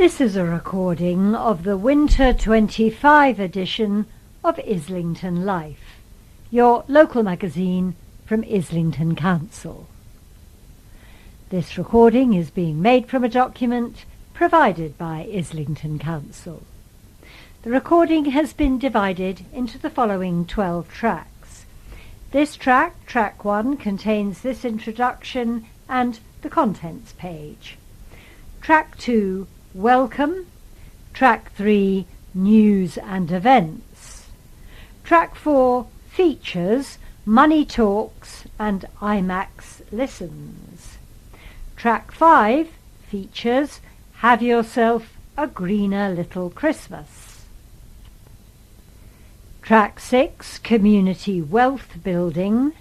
This is a recording of the Winter 25 edition of Islington Life, your local magazine from Islington Council. This recording is being made from a document provided by Islington Council. The recording has been divided into the following 12 tracks. This track, track 1, contains this introduction and the contents page. Track 2, Welcome. Track 3, News and Events. Track 4, Features, Money Talks and IMAX Listens. Track 5, Features, Have Yourself a Greener Little Christmas. Track 6, Community Wealth Building.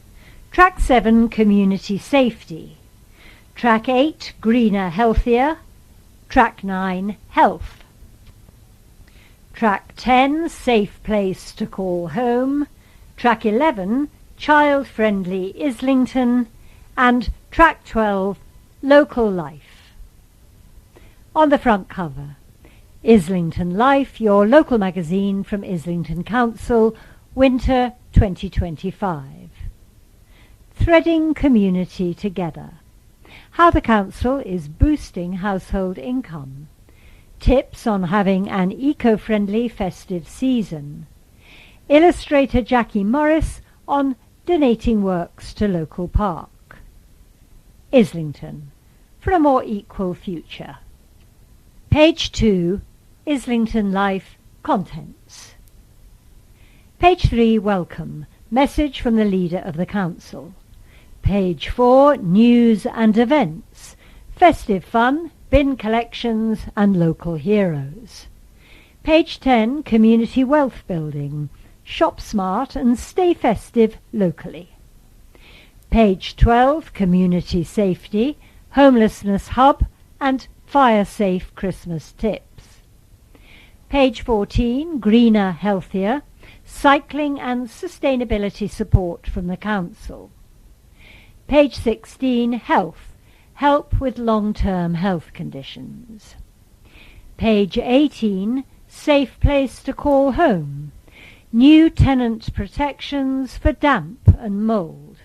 Track 7, Community Safety. Track 8, Greener Healthier. Track 9, Health. Track 10, Safe Place to Call Home. Track 11, Child-Friendly Islington. And Track 12, Local Life. On the front cover, Islington Life, your local magazine from Islington Council, Winter 2025. Threading community together. How the Council is boosting household income. Tips on having an eco-friendly festive season. Illustrator Jackie Morris on donating works to local park. Islington, for a more equal future. Page 2, Islington Life Contents. Page 3, Welcome, message from the leader of the Council. Page 4, News and Events, festive fun, bin collections and local heroes. Page 10, Community Wealth Building, shop smart and stay festive locally. Page 12, Community Safety, homelessness hub and fire safe Christmas tips. Page 14, Greener Healthier, cycling and sustainability support from the Council. Page 16, Health, help with long-term health conditions. Page 18, Safe Place to Call Home, new tenant protections for damp and mould.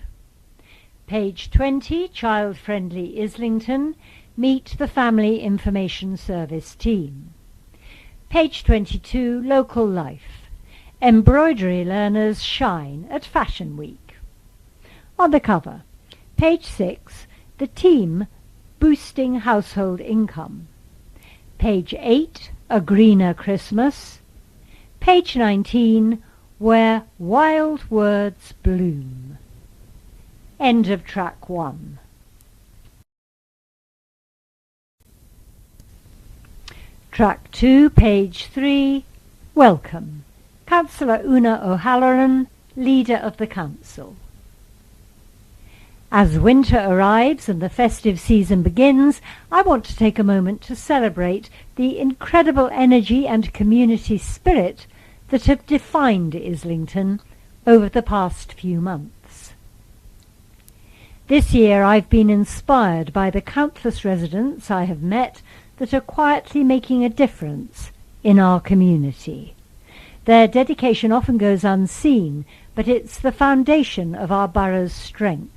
Page 20, Child-Friendly Islington, meet the Family Information Service team. Page 22, Local Life, embroidery learners shine at Fashion Week. On the cover, Page 6, the team boosting household income. Page 8, a greener Christmas. Page 19, where wild words bloom. End of track 1. Track 2, page 3, Welcome. Councillor Una O'Halloran, leader of the Council. As winter arrives and the festive season begins, I want to take a moment to celebrate the incredible energy and community spirit that have defined Islington over the past few months. This year I've been inspired by the countless residents I have met that are quietly making a difference in our community. Their dedication often goes unseen, but it's the foundation of our borough's strength.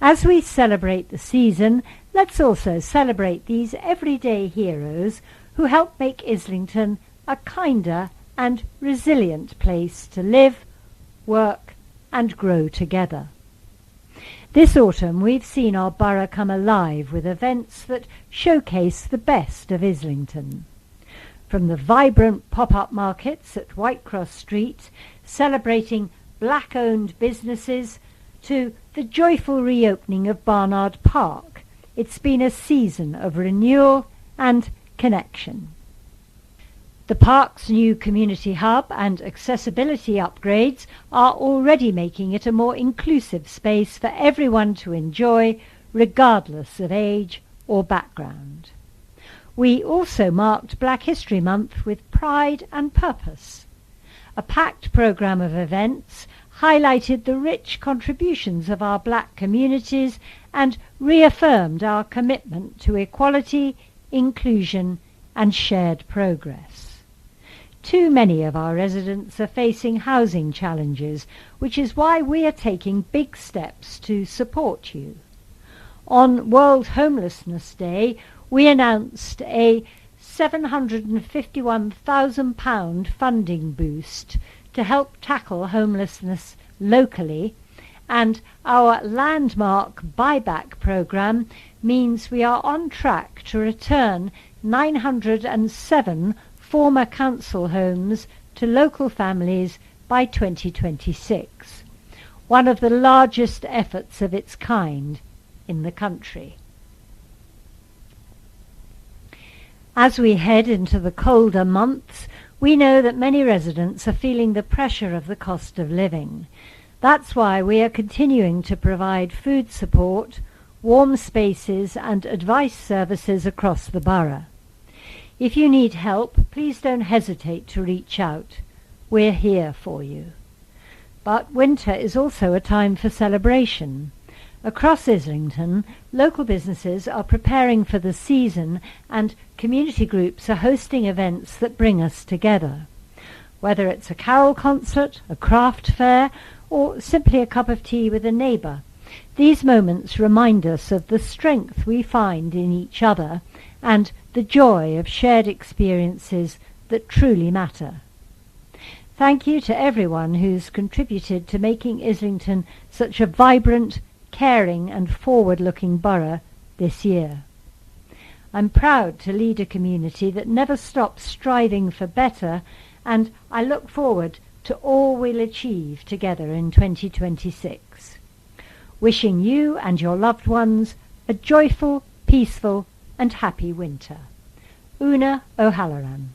As we celebrate the season, let's also celebrate these everyday heroes who help make Islington a kinder and resilient place to live, work and grow together. This autumn we've seen our borough come alive with events that showcase the best of Islington. From the vibrant pop-up markets at Whitecross Street, celebrating black-owned businesses, to the joyful reopening of Barnard Park, it's been a season of renewal and connection. The park's new community hub and accessibility upgrades are already making it a more inclusive space for everyone to enjoy, regardless of age or background. We also marked Black History Month with pride and purpose. A packed programme of events highlighted the rich contributions of our black communities and reaffirmed our commitment to equality, inclusion and shared progress. Too many of our residents are facing housing challenges, which is why we are taking big steps to support you. On World Homelessness Day, we announced a £751,000 funding boost to help tackle homelessness locally, and our landmark buyback programme means we are on track to return 907 former council homes to local families by 2026, one of the largest efforts of its kind in the country. As we head into the colder months, we know that many residents are feeling the pressure of the cost of living. That's why we are continuing to provide food support, warm spaces and advice services across the borough. If you need help, please don't hesitate to reach out. We're here for you. But winter is also a time for celebration. Across Islington, local businesses are preparing for the season and community groups are hosting events that bring us together. Whether it's a carol concert, a craft fair, or simply a cup of tea with a neighbour, these moments remind us of the strength we find in each other and the joy of shared experiences that truly matter. Thank you to everyone who's contributed to making Islington such a vibrant, caring and forward-looking borough this year. I'm proud to lead a community that never stops striving for better, and I look forward to all we'll achieve together in 2026. Wishing you and your loved ones a joyful, peaceful and happy winter. Una O'Halloran.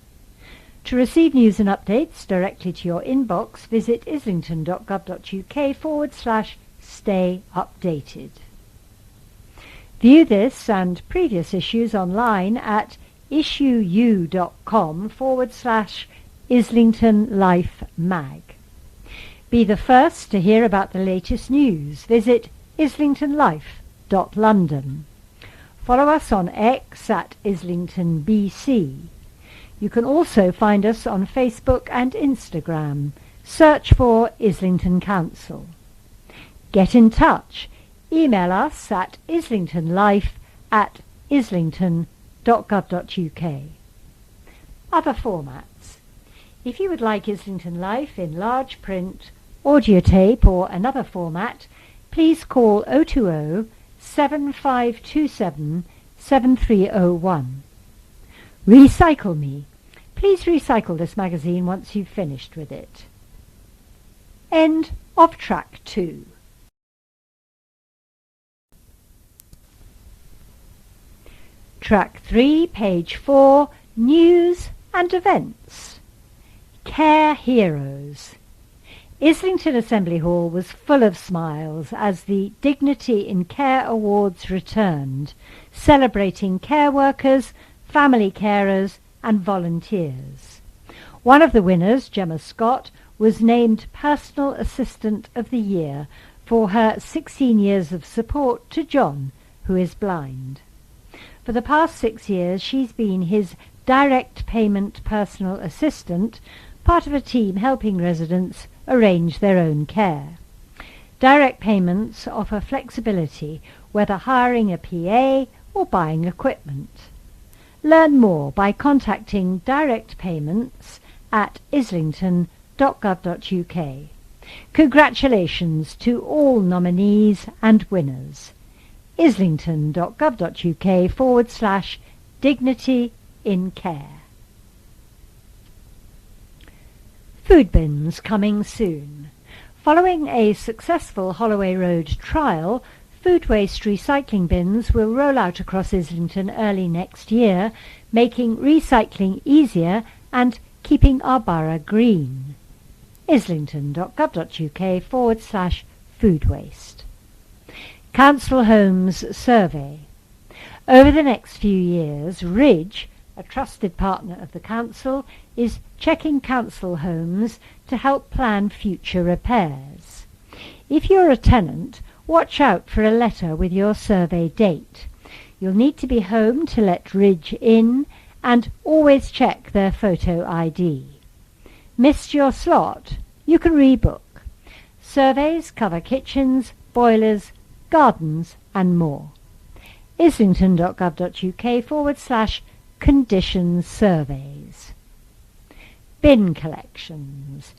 To receive news and updates directly to your inbox, visit islington.gov.uk/stay updated. View this and previous issues online at issueu.com/IslingtonLife mag. Be the first to hear about the latest news. Visit IslingtonLife.London. Follow us on X at IslingtonBC. You can also find us on Facebook and Instagram. Search for Islington Council. Get in touch. Email us at islingtonlife@islington.gov.uk. Other formats. If you would like Islington Life in large print, audio tape or another format, please call 020 7527 7301. Recycle Me. Please recycle this magazine once you've finished with it. End of Track 2. Track 3, page 4, News and Events. Care Heroes. Islington Assembly Hall was full of smiles as the Dignity in Care Awards returned, celebrating care workers, family carers and volunteers. One of the winners, Gemma Scott, was named Personal Assistant of the Year for her 16 years of support to John, who is blind. For the past 6 years, she's been his direct payment personal assistant, part of a team helping residents arrange their own care. Direct payments offer flexibility, whether hiring a PA or buying equipment. Learn more by contacting Direct Payments at islington.gov.uk. Congratulations to all nominees and winners. islington.gov.uk/dignity in care. Food bins coming soon. Following a successful Holloway Road trial, food waste recycling bins will roll out across Islington early next year, making recycling easier and keeping our borough green. islington.gov.uk/food waste. Council Homes Survey. Over the next few years, Ridge, a trusted partner of the Council, is checking council homes to help plan future repairs. If you're a tenant, watch out for a letter with your survey date. You'll need to be home to let Ridge in and always check their photo ID. Missed your slot? You can rebook. Surveys cover kitchens, boilers, gardens and more. islington.gov.uk/conditions surveys. Bin collections.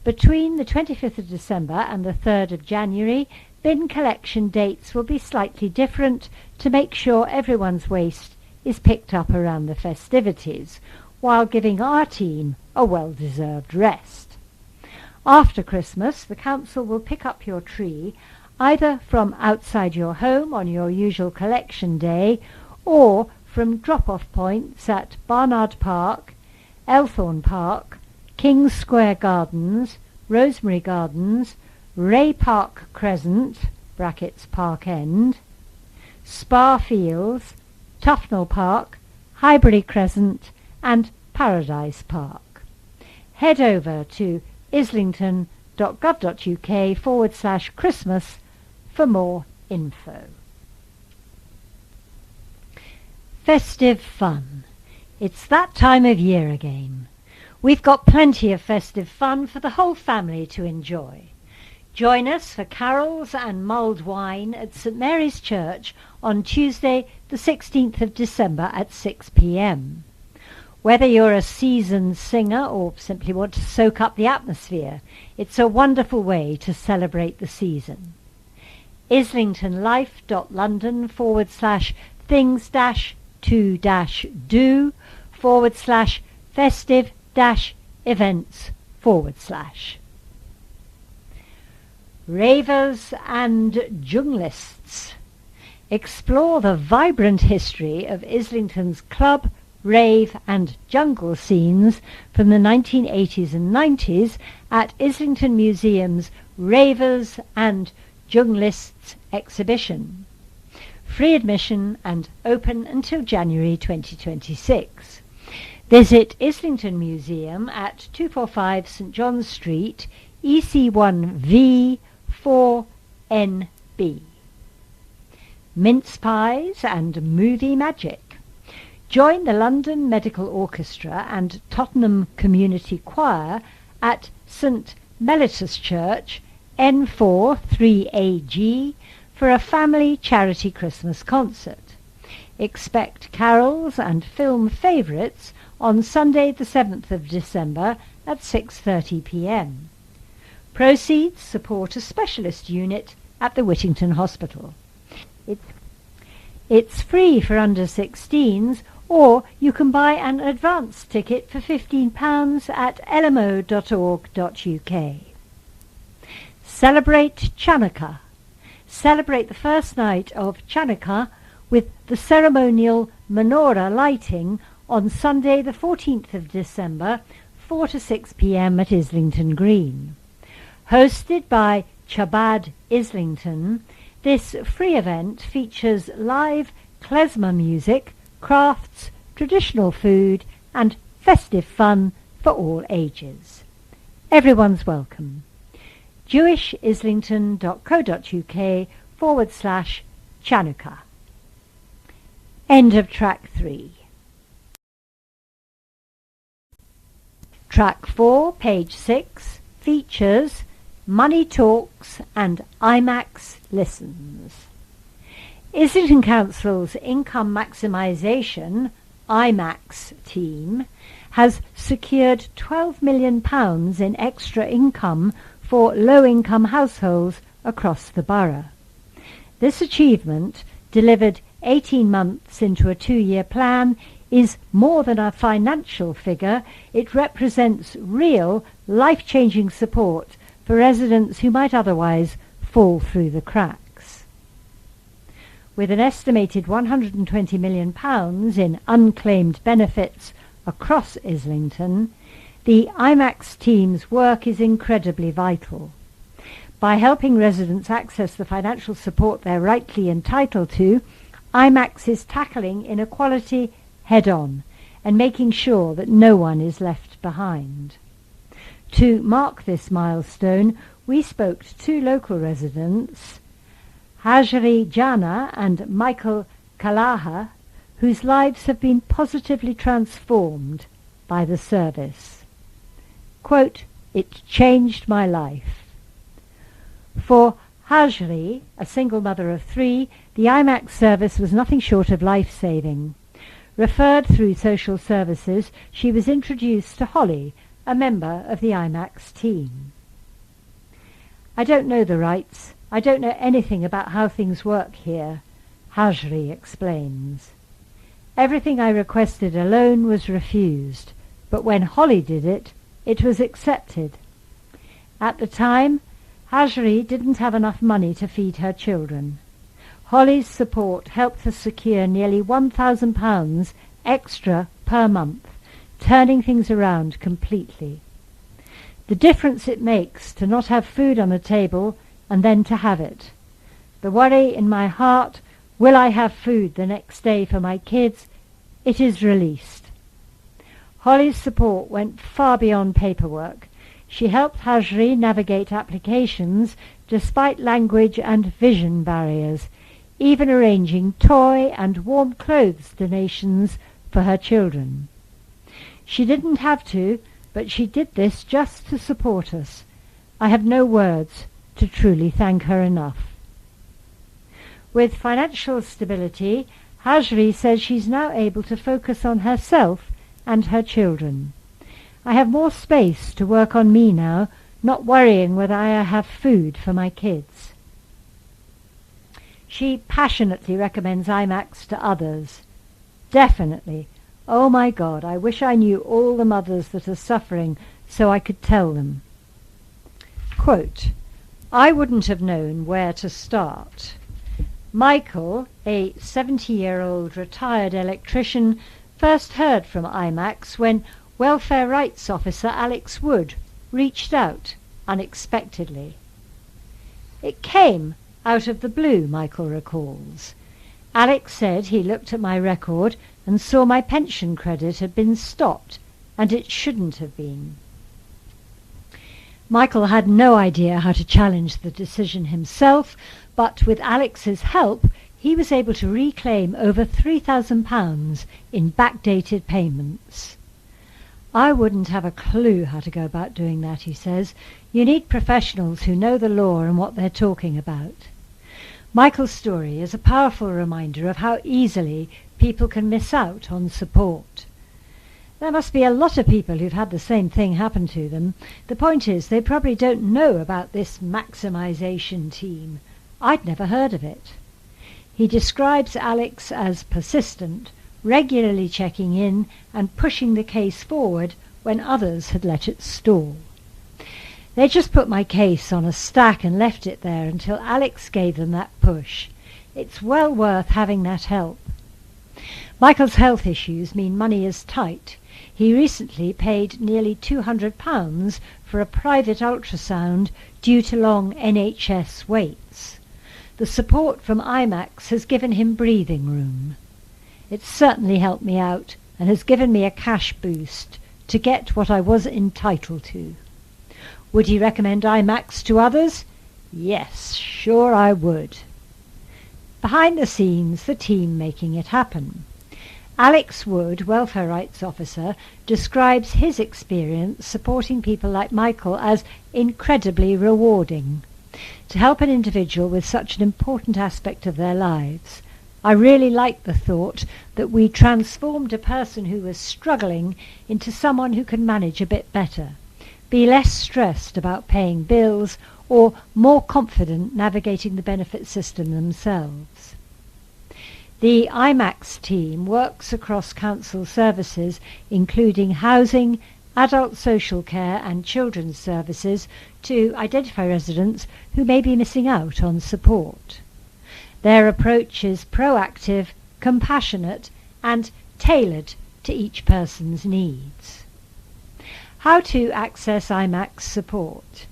Between the 25th of December and the 3rd of January, bin collection dates will be slightly different to make sure everyone's waste is picked up around the festivities, while giving our team a well-deserved rest. After Christmas, the council will pick up your tree either from outside your home on your usual collection day or from drop-off points at Barnard Park, Elthorne Park, King's Square Gardens, Rosemary Gardens, Ray Park Crescent (brackets Park End), Spa Fields, Tufnell Park, Highbury Crescent and Paradise Park. Head over to islington.gov.uk/Christmas for more info. Festive fun. It's that time of year again. We've got plenty of festive fun for the whole family to enjoy. Join us for carols and mulled wine at St Mary's Church on Tuesday the 16th of December at 6 p.m. Whether you're a seasoned singer or simply want to soak up the atmosphere, it's a wonderful way to celebrate the season. islingtonlife.london/things-do/festive-events/. Ravers and Junglists. Explore the vibrant history of Islington's club, rave and jungle scenes from the 1980s and 90s at Islington Museum's Ravers and Junglists exhibition. Free admission and open until January 2026. Visit Islington Museum at 245 St John's Street, EC1V 4NB. Mince pies and movie magic. Join the London Medical Orchestra and Tottenham Community Choir at St Mellitus Church, N4 3AG, for a family charity Christmas concert. Expect carols and film favourites on Sunday the 7th of December at 6:30 p.m. Proceeds support a specialist unit at the Whittington Hospital. It's free for under 16s, or you can buy an advance ticket for £15 at lmo.org.uk. Celebrate Chanukah. Celebrate the first night of Chanukah with the ceremonial menorah lighting on Sunday the 14th of December, 4 to 6 p.m. at Islington Green. Hosted by Chabad Islington, this free event features live klezmer music, crafts, traditional food and festive fun for all ages. Everyone's welcome. jewishislington.co.uk/Chanukah. End of track 3. Track 4, page 6, features Money Talks and IMAX Listens. Islington Council's Income Maximisation IMAX team has secured £12 million in extra income for low-income households across the borough. This achievement, delivered 18 months into a 2-year plan, is more than a financial figure. It represents real, life-changing support for residents who might otherwise fall through the cracks. With an estimated £120 million in unclaimed benefits across Islington, the IMAX team's work is incredibly vital. By helping residents access the financial support they're rightly entitled to, IMAX is tackling inequality head-on and making sure that no one is left behind. To mark this milestone, we spoke to 2 local residents, Hajri Jana and Michael Kalaha, whose lives have been positively transformed by the service. Quote, "It changed my life." For Hajri, a single mother of 3, the IMAX service was nothing short of life-saving. Referred through social services, she was introduced to Holly, a member of the IMAX team. "I don't know the rights. I don't know anything about how things work here," Hajri explains. "Everything I requested alone was refused, but when Holly did it, it was accepted. At the time, Hajri didn't have enough money to feed her children. Holly's support helped us secure nearly £1,000 extra per month, turning things around completely. The difference it makes to not have food on the table and then to have it. The worry in my heart, will I have food the next day for my kids? It is released." Holly's support went far beyond paperwork. She helped Hajri navigate applications despite language and vision barriers, even arranging toy and warm clothes donations for her children. She didn't have to, but she did this just to support us. I have no words to truly thank her enough. With financial stability, Hajri says she's now able to focus on herself and her children. "I have more space to work on me now, not worrying whether I have food for my kids." She passionately recommends IMAX to others. "Definitely. Oh my God, I wish I knew all the mothers that are suffering so I could tell them." Quote, "I wouldn't have known where to start. Michael, a 70-year-old retired electrician, first heard from IMAX when Welfare Rights Officer Alex Wood reached out unexpectedly. It came out of the blue," Michael recalls. "Alex said he looked at my record and saw my pension credit had been stopped, and it shouldn't have been." Michael had no idea how to challenge the decision himself, but with Alex's help, he was able to reclaim over £3,000 in backdated payments. "I wouldn't have a clue how to go about doing that," he says. "You need professionals who know the law and what they're talking about." Michael's story is a powerful reminder of how easily people can miss out on support. There must be a lot of people who've had the same thing happen to them. The point is, they probably don't know about this maximisation team. I'd never heard of it. He describes Alex as persistent, regularly checking in and pushing the case forward when others had let it stall. "They just put my case on a stack and left it there until Alex gave them that push. It's well worth having that help." Michael's health issues mean money is tight. He recently paid nearly £200 for a private ultrasound due to long NHS waits. The support from IMAX has given him breathing room. "It's certainly helped me out and has given me a cash boost to get what I was entitled to." Would he recommend IMAX to others? Yes, sure I would. Behind the scenes, the team making it happen. Alex Wood, Welfare Rights Officer, describes his experience supporting people like Michael as incredibly rewarding. To help an individual with such an important aspect of their lives. "I really liked the thought that we transformed a person who was struggling into someone who can manage a bit better, be less stressed about paying bills, or more confident navigating the benefit system themselves." The IMAX team works across council services, including housing, adult social care and children's services, to identify residents who may be missing out on support. Their approach is proactive, compassionate, and tailored to each person's needs. How to access IMAX support.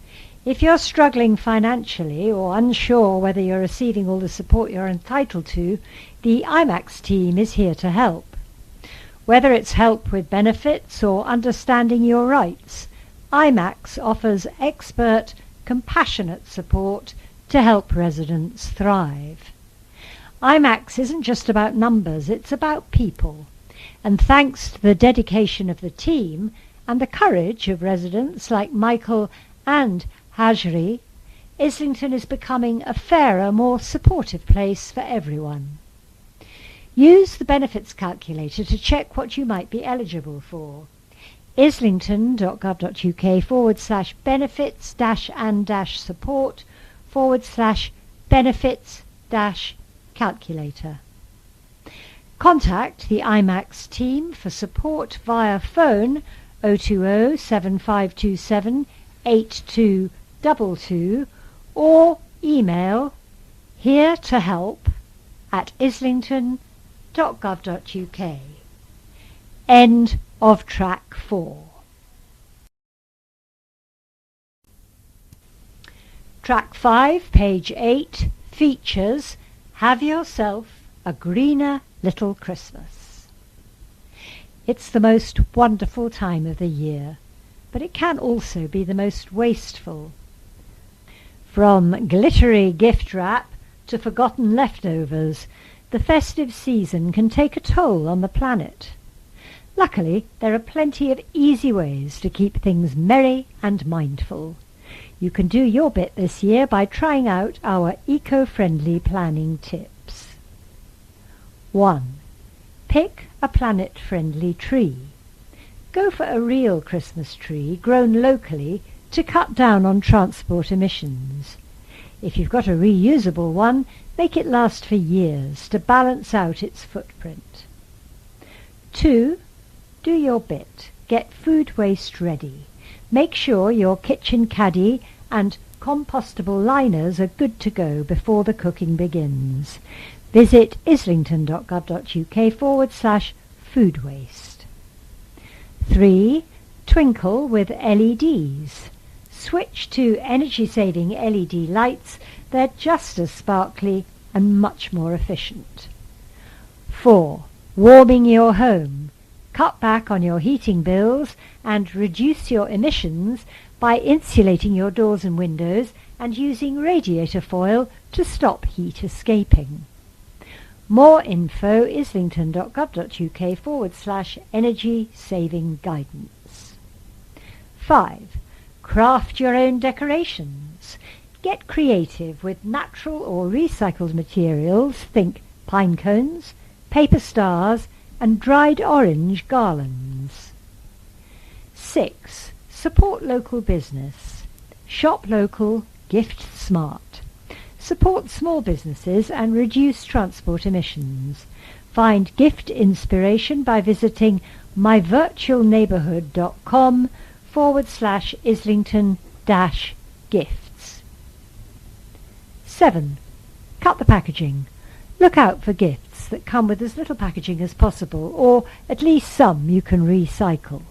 If you're struggling financially or unsure whether you're receiving all the support you're entitled to, the IMAX team is here to help. Whether it's help with benefits or understanding your rights, IMAX offers expert, compassionate support to help residents thrive. IMAX isn't just about numbers, it's about people. And thanks to the dedication of the team and the courage of residents like Michael and Hajri, Islington is becoming a fairer, more supportive place for everyone. Use the benefits calculator to check what you might be eligible for. islington.gov.uk/benefits-and-support/benefits-calculator. Contact the IMAX team for support via phone 020 7527 8222 or email heretohelp@islington.gov.uk. End of track 4. Track 5, page 8, features Have Yourself a Greener Little Christmas. It's the most wonderful time of the year, but it can also be the most wasteful. From glittery gift wrap to forgotten leftovers, the festive season can take a toll on the planet. Luckily, there are plenty of easy ways to keep things merry and mindful. You can do your bit this year by trying out our eco-friendly planning tips. 1. Pick a planet-friendly tree. Go for a real Christmas tree grown locally to cut down on transport emissions. If you've got a reusable one, make it last for years to balance out its footprint. 2. Do your bit. Get food waste ready. Make sure your kitchen caddy and compostable liners are good to go before the cooking begins. Visit islington.gov.uk/food waste. 3. Twinkle with LEDs. Switch to energy-saving LED lights. They're just as sparkly and much more efficient. 4. Warming your home. Cut back on your heating bills and reduce your emissions by insulating your doors and windows and using radiator foil to stop heat escaping. More info islington.gov.uk/energy saving guidance. 5. Craft your own decorations. Get creative with natural or recycled materials. Think pine cones, paper stars and dried orange garlands. 6. Support local business. Shop local, gift smart. Support small businesses and reduce transport emissions. Find gift inspiration by visiting myvirtualneighbourhood.com/Islington-gifts. 7. Cut the packaging. Look out for gifts that come with as little packaging as possible, or at least some you can recycle.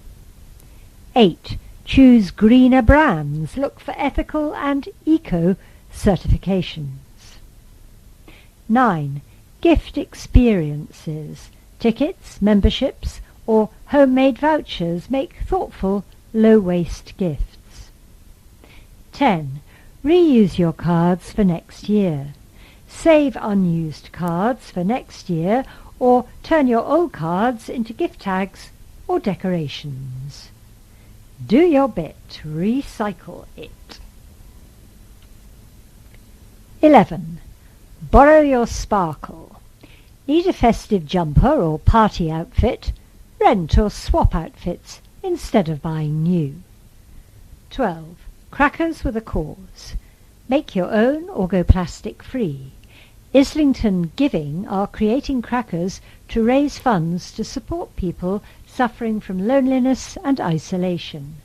8. Choose greener brands. Look for ethical and eco certifications. 9. Gift experiences. Tickets, memberships, or homemade vouchers make thoughtful, low-waste gifts. 10. Reuse your cards for next year. Save unused cards for next year or turn your old cards into gift tags or decorations. Do your bit. Recycle it. 11. Borrow your sparkle. Need a festive jumper or party outfit? Rent or swap outfits instead of buying new. 12. Crackers with a cause. Make your own or go plastic free. Islington Giving are creating crackers to raise funds to support people suffering from loneliness and isolation.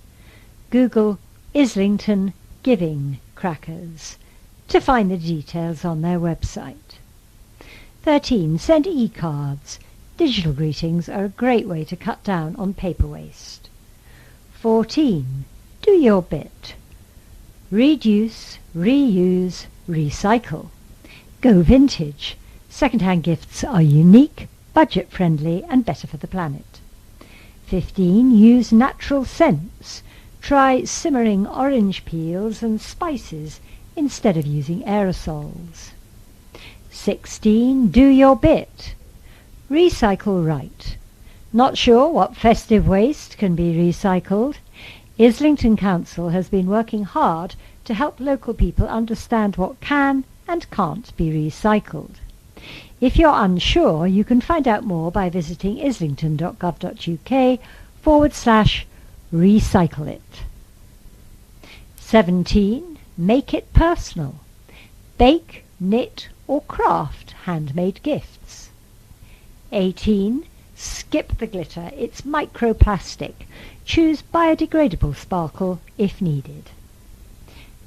Google Islington Giving crackers to find the details on their website. 13. Send e-cards. Digital greetings are a great way to cut down on paper waste. 14. Do your bit. Reduce, reuse, recycle. Go vintage. Second-hand gifts are unique, budget-friendly and better for the planet. 15. Use natural scents. Try simmering orange peels and spices instead of using aerosols. 16. Do your bit. Recycle right. Not sure what festive waste can be recycled? Islington Council has been working hard to help local people understand what can and can't be recycled. If you're unsure, you can find out more by visiting islington.gov.uk/recycle it. 17. Make it personal. Bake, knit or craft handmade gifts. 18. Skip the glitter, it's microplastic. Choose biodegradable sparkle if needed.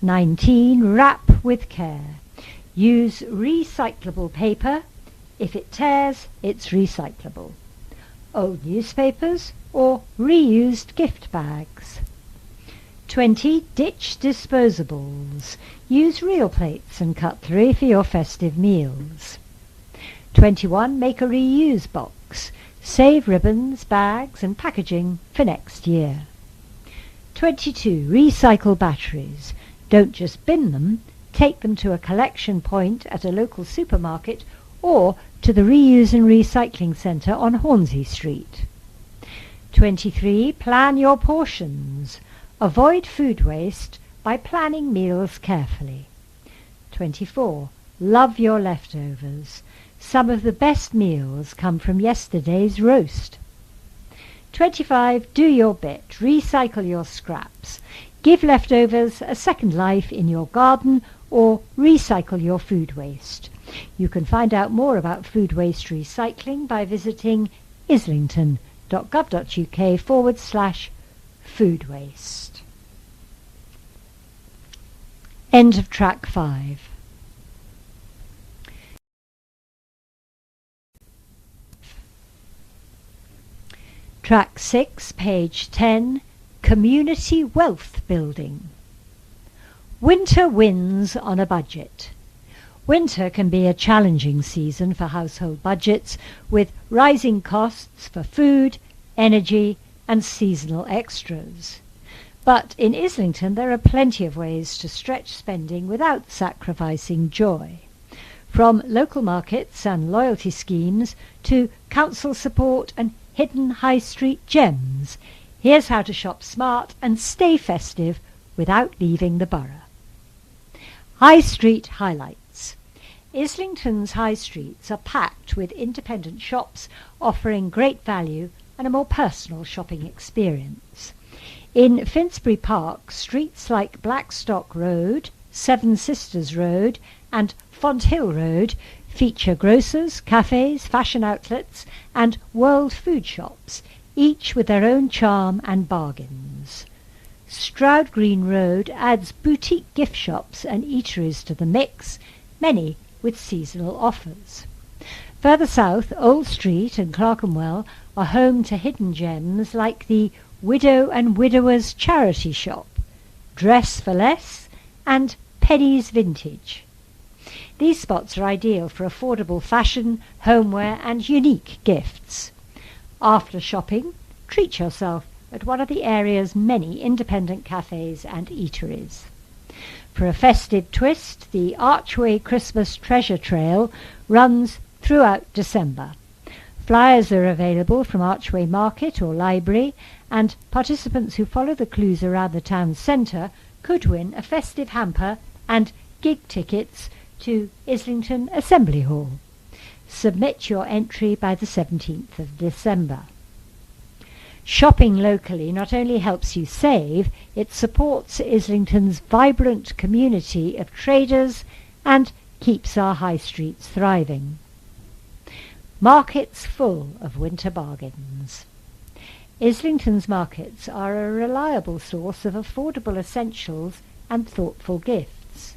19. Wrap with care. Use recyclable paper. If it tears, it's recyclable. Old newspapers or reused gift bags. 20. Ditch disposables. Use real plates and cutlery for your festive meals. 21. Make a reuse box. Save ribbons, bags and packaging for next year. 22. Recycle batteries. Don't just bin them, take them to a collection point at a local supermarket or to the Reuse and Recycling Centre on Hornsey Street. 23. Plan your portions. Avoid food waste by planning meals carefully. 24. Love your leftovers. Some of the best meals come from yesterday's roast. 25. Do your bit. Recycle your scraps. Give leftovers a second life in your garden or recycle your food waste. You can find out more about food waste recycling by visiting islington.gov.uk/food waste. End of track 5. Track 6, page 10, Community Wealth Building. Winter wins on a budget. Winter can be a challenging season for household budgets, with rising costs for food, energy and seasonal extras. But in Islington there are plenty of ways to stretch spending without sacrificing joy. From local markets and loyalty schemes to council support and hidden high street gems, here's how to shop smart and stay festive without leaving the borough. High Street highlights. Islington's high streets are packed with independent shops offering great value and a more personal shopping experience. In Finsbury Park, streets like Blackstock Road, Seven Sisters Road and Fonthill Road feature grocers, cafes, fashion outlets and world food shops, each with their own charm and bargains. Stroud Green Road adds boutique gift shops and eateries to the mix, many with seasonal offers. Further south, Old Street and Clerkenwell are home to hidden gems like the Widow and Widower's Charity Shop, Dress for Less and Penny's Vintage. These spots are ideal for affordable fashion, homeware and unique gifts. After shopping, treat yourself at one of the area's many independent cafes and eateries. For a festive twist, the Archway Christmas Treasure Trail runs throughout December. Flyers are available from Archway Market or Library, and participants who follow the clues around the town centre could win a festive hamper and gig tickets to Islington Assembly Hall. Submit your entry by the 17th of December. Shopping locally not only helps you save, it supports Islington's vibrant community of traders and keeps our high streets thriving. Markets full of winter bargains. Islington's markets are a reliable source of affordable essentials and thoughtful gifts.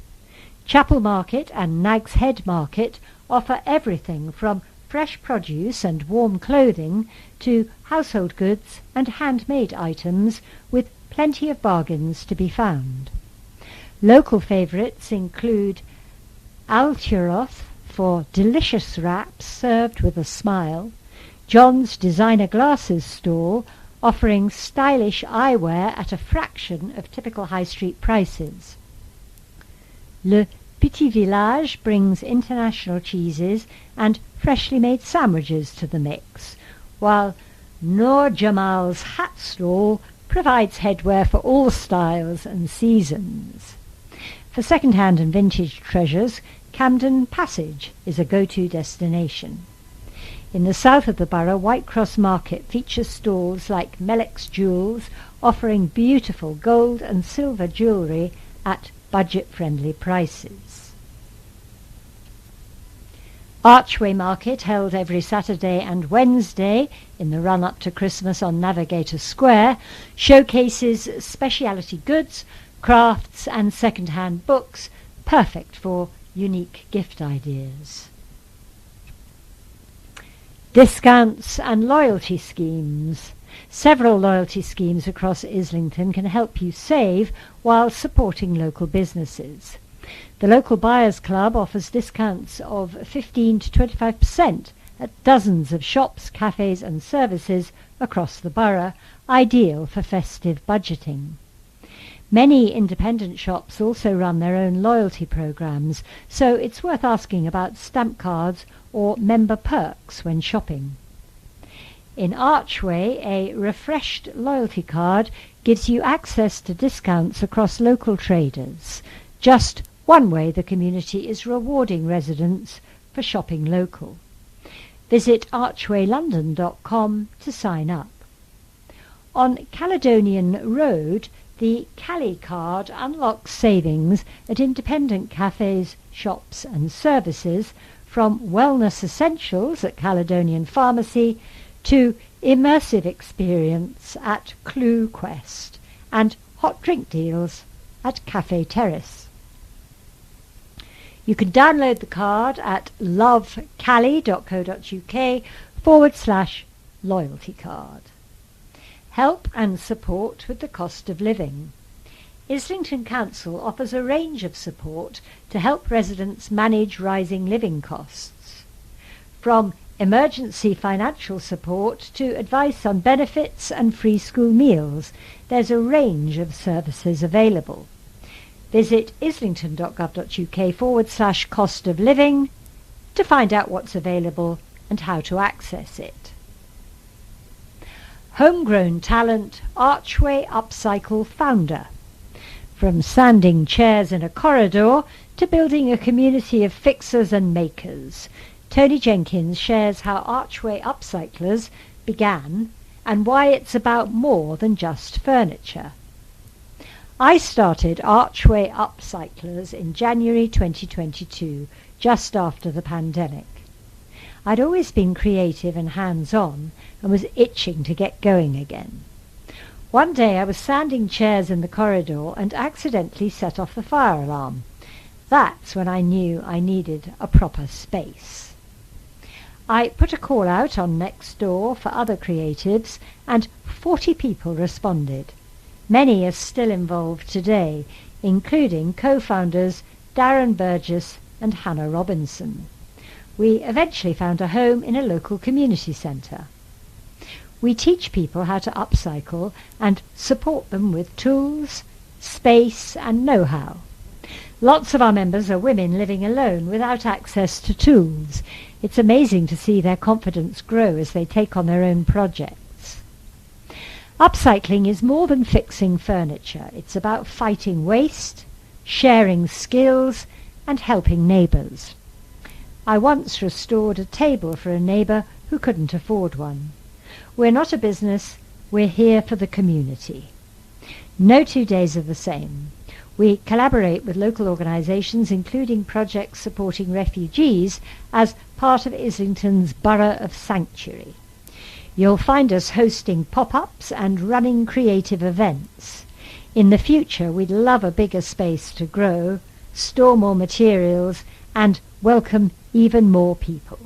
Chapel Market and Nag's Head Market offer everything from fresh produce and warm clothing to household goods and handmade items, with plenty of bargains to be found. Local favourites include Alturoth for delicious wraps served with a smile, John's Designer Glasses store offering stylish eyewear at a fraction of typical high street prices, Le Petit Village brings international cheeses and freshly made sandwiches to the mix, while Noor Jamal's hat stall provides headwear for all styles and seasons. For second-hand and vintage treasures, Camden Passage is a go-to destination. In the south of the borough, Whitecross Market features stalls like Melek's Jewels, offering beautiful gold and silver jewellery at budget-friendly prices. Archway Market, held every Saturday and Wednesday in the run-up to Christmas on Navigator Square, showcases speciality goods, crafts and second-hand books, perfect for unique gift ideas. Discounts and loyalty schemes. Several loyalty schemes across Islington can help you save while supporting local businesses. The local Buyers Club offers discounts of 15 to 25% at dozens of shops, cafes and services across the borough, ideal for festive budgeting. Many independent shops also run their own loyalty programs, so it's worth asking about stamp cards or member perks when shopping. In Archway, a refreshed loyalty card gives you access to discounts across local traders, just one way the community is rewarding residents for shopping local. Visit archwaylondon.com to sign up. On Caledonian Road, the Cali card unlocks savings at independent cafes, shops and services, from wellness essentials at Caledonian Pharmacy to immersive experience at Clue Quest and hot drink deals at Cafe Terrace. You can download the card at lovecali.co.uk/loyalty card. Help and support with the cost of living. Islington Council offers a range of support to help residents manage rising living costs. From emergency financial support to advice on benefits and free school meals, there's a range of services available. Visit islington.gov.uk/cost of living to find out what's available and how to access it. Homegrown talent, Archway Upcycle founder. From sanding chairs in a corridor to building a community of fixers and makers, Tony Jenkins shares how Archway Upcyclers began and why it's about more than just furniture. I started Archway Upcyclers in January 2022, just after the pandemic. I'd always been creative and hands-on and was itching to get going again. One day I was sanding chairs in the corridor and accidentally set off the fire alarm. That's when I knew I needed a proper space. I put a call out on Nextdoor for other creatives and 40 people responded. Many are still involved today, including co-founders Darren Burgess and Hannah Robinson. We eventually found a home in a local community centre. We teach people how to upcycle and support them with tools, space and know-how. Lots of our members are women living alone without access to tools. It's amazing to see their confidence grow as they take on their own projects. Upcycling is more than fixing furniture. It's about fighting waste, sharing skills and helping neighbours. I once restored a table for a neighbour who couldn't afford one. We're not a business, we're here for the community. No 2 days are the same. We collaborate with local organisations, including projects supporting refugees, as part of Islington's Borough of Sanctuary. You'll find us hosting pop-ups and running creative events. In the future, we'd love a bigger space to grow, store more materials, and welcome even more people.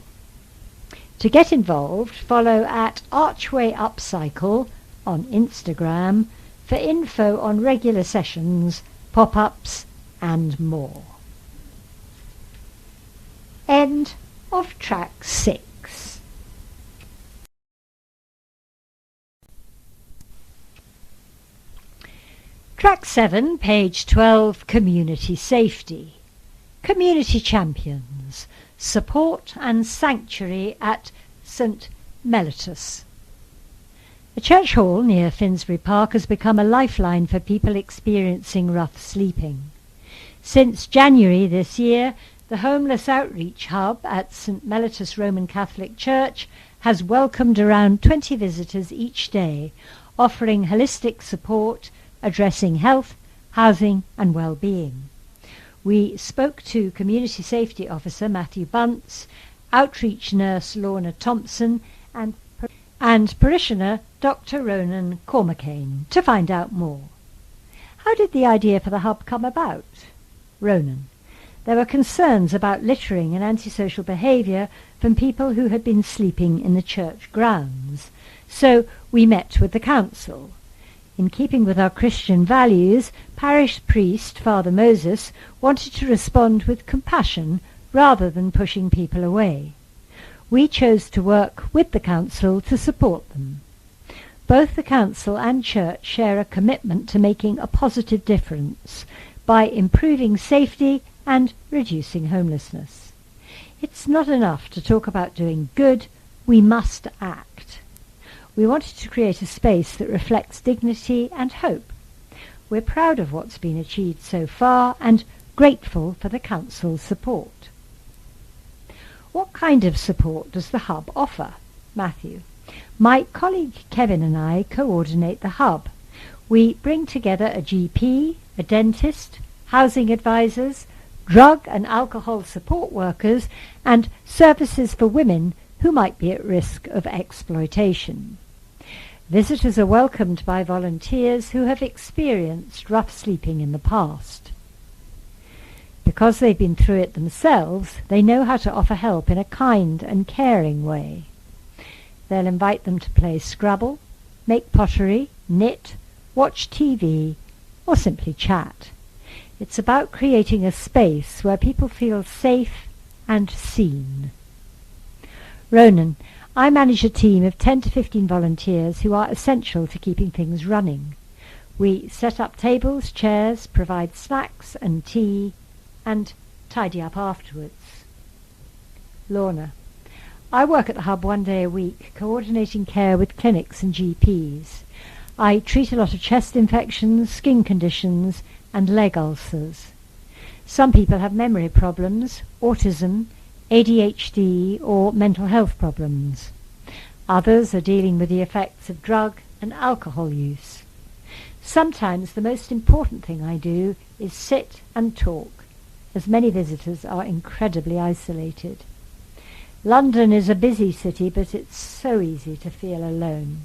To get involved, follow at Archway Upcycle on Instagram for info on regular sessions, pop-ups and more. End of track 6. Track 7, page 12, Community Safety. Community Champions, Support and Sanctuary at St Mellitus. A church hall near Finsbury Park has become a lifeline for people experiencing rough sleeping. Since January this year, the Homeless Outreach Hub at St Mellitus Roman Catholic Church has welcomed around 20 visitors each day, offering holistic support, addressing health, housing and well-being. We spoke to Community Safety Officer Matthew Bunce, Outreach Nurse Lorna Thompson and parishioner Dr Ronan Cormacane to find out more. How did the idea for the hub come about? Ronan. There were concerns about littering and antisocial behaviour from people who had been sleeping in the church grounds. So we met with the council. In keeping with our Christian values, parish priest Father Moses wanted to respond with compassion rather than pushing people away. We chose to work with the council to support them. Both the council and church share a commitment to making a positive difference by improving safety and reducing homelessness. It's not enough to talk about doing good, we must act. We wanted to create a space that reflects dignity and hope. We're proud of what's been achieved so far and grateful for the council's support. What kind of support does the hub offer? Matthew. My colleague Kevin and I coordinate the hub. We bring together a GP, a dentist, housing advisors, drug and alcohol support workers, and services for women who might be at risk of exploitation. Visitors are welcomed by volunteers who have experienced rough sleeping in the past. Because they've been through it themselves, they know how to offer help in a kind and caring way. They'll invite them to play Scrabble, make pottery, knit, watch TV, or simply chat. It's about creating a space where people feel safe and seen. Ronan. I manage a team of 10 to 15 volunteers who are essential to keeping things running. We set up tables, chairs, provide snacks and tea, and tidy up afterwards. Lorna. I work at the hub 1 day a week, coordinating care with clinics and GPs. I treat a lot of chest infections, skin conditions, and leg ulcers. Some people have memory problems, autism, ADHD or mental health problems. Others are dealing with the effects of drug and alcohol use. Sometimes the most important thing I do is sit and talk, as many visitors are incredibly isolated. London is a busy city, but it's so easy to feel alone.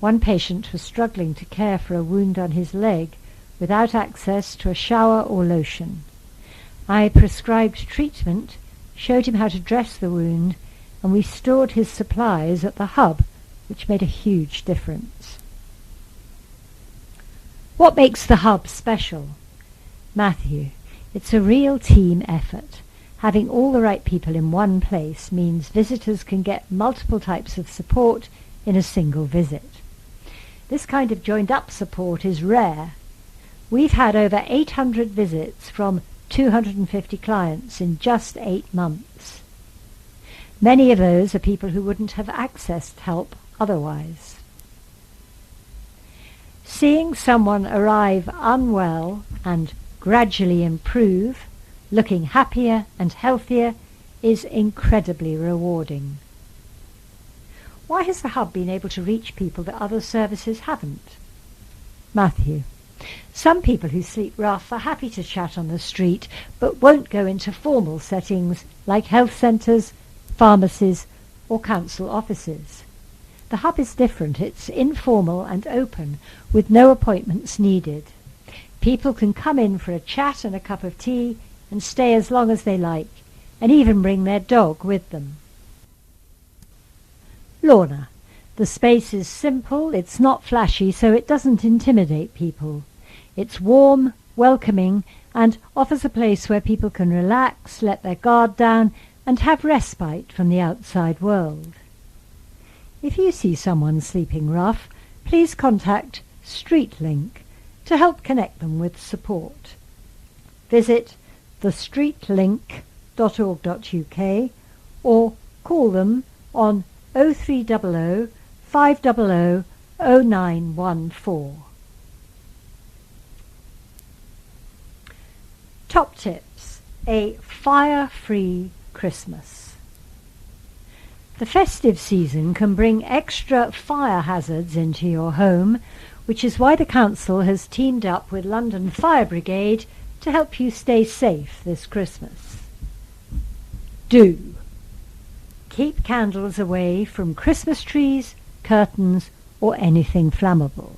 One patient was struggling to care for a wound on his leg without access to a shower or lotion. I prescribed treatment, showed him how to dress the wound, and we stored his supplies at the hub, which made a huge difference. What makes the hub special? Matthew. It's a real team effort. Having all the right people in one place means visitors can get multiple types of support in a single visit. This kind of joined-up support is rare. We've had over 800 visits from 250 clients in just 8 months. Many of those are people who wouldn't have accessed help otherwise. Seeing someone arrive unwell and gradually improve, looking happier and healthier, is incredibly rewarding. Why has the hub been able to reach people that other services haven't? Matthew. Some people who sleep rough are happy to chat on the street, but won't go into formal settings like health centres, pharmacies or council offices. The hub is different. It's informal and open, with no appointments needed. People can come in for a chat and a cup of tea and stay as long as they like, and even bring their dog with them. Lorna. The space is simple, it's not flashy, so it doesn't intimidate people. It's warm, welcoming, and offers a place where people can relax, let their guard down, and have respite from the outside world. If you see someone sleeping rough, please contact StreetLink to help connect them with support. Visit thestreetlink.org.uk or call them on 0300 500 0914. Top tips: a fire-free Christmas. The festive season can bring extra fire hazards into your home, which is why the Council has teamed up with London Fire Brigade to help you stay safe this Christmas. Do keep candles away from Christmas trees, curtains, or anything flammable.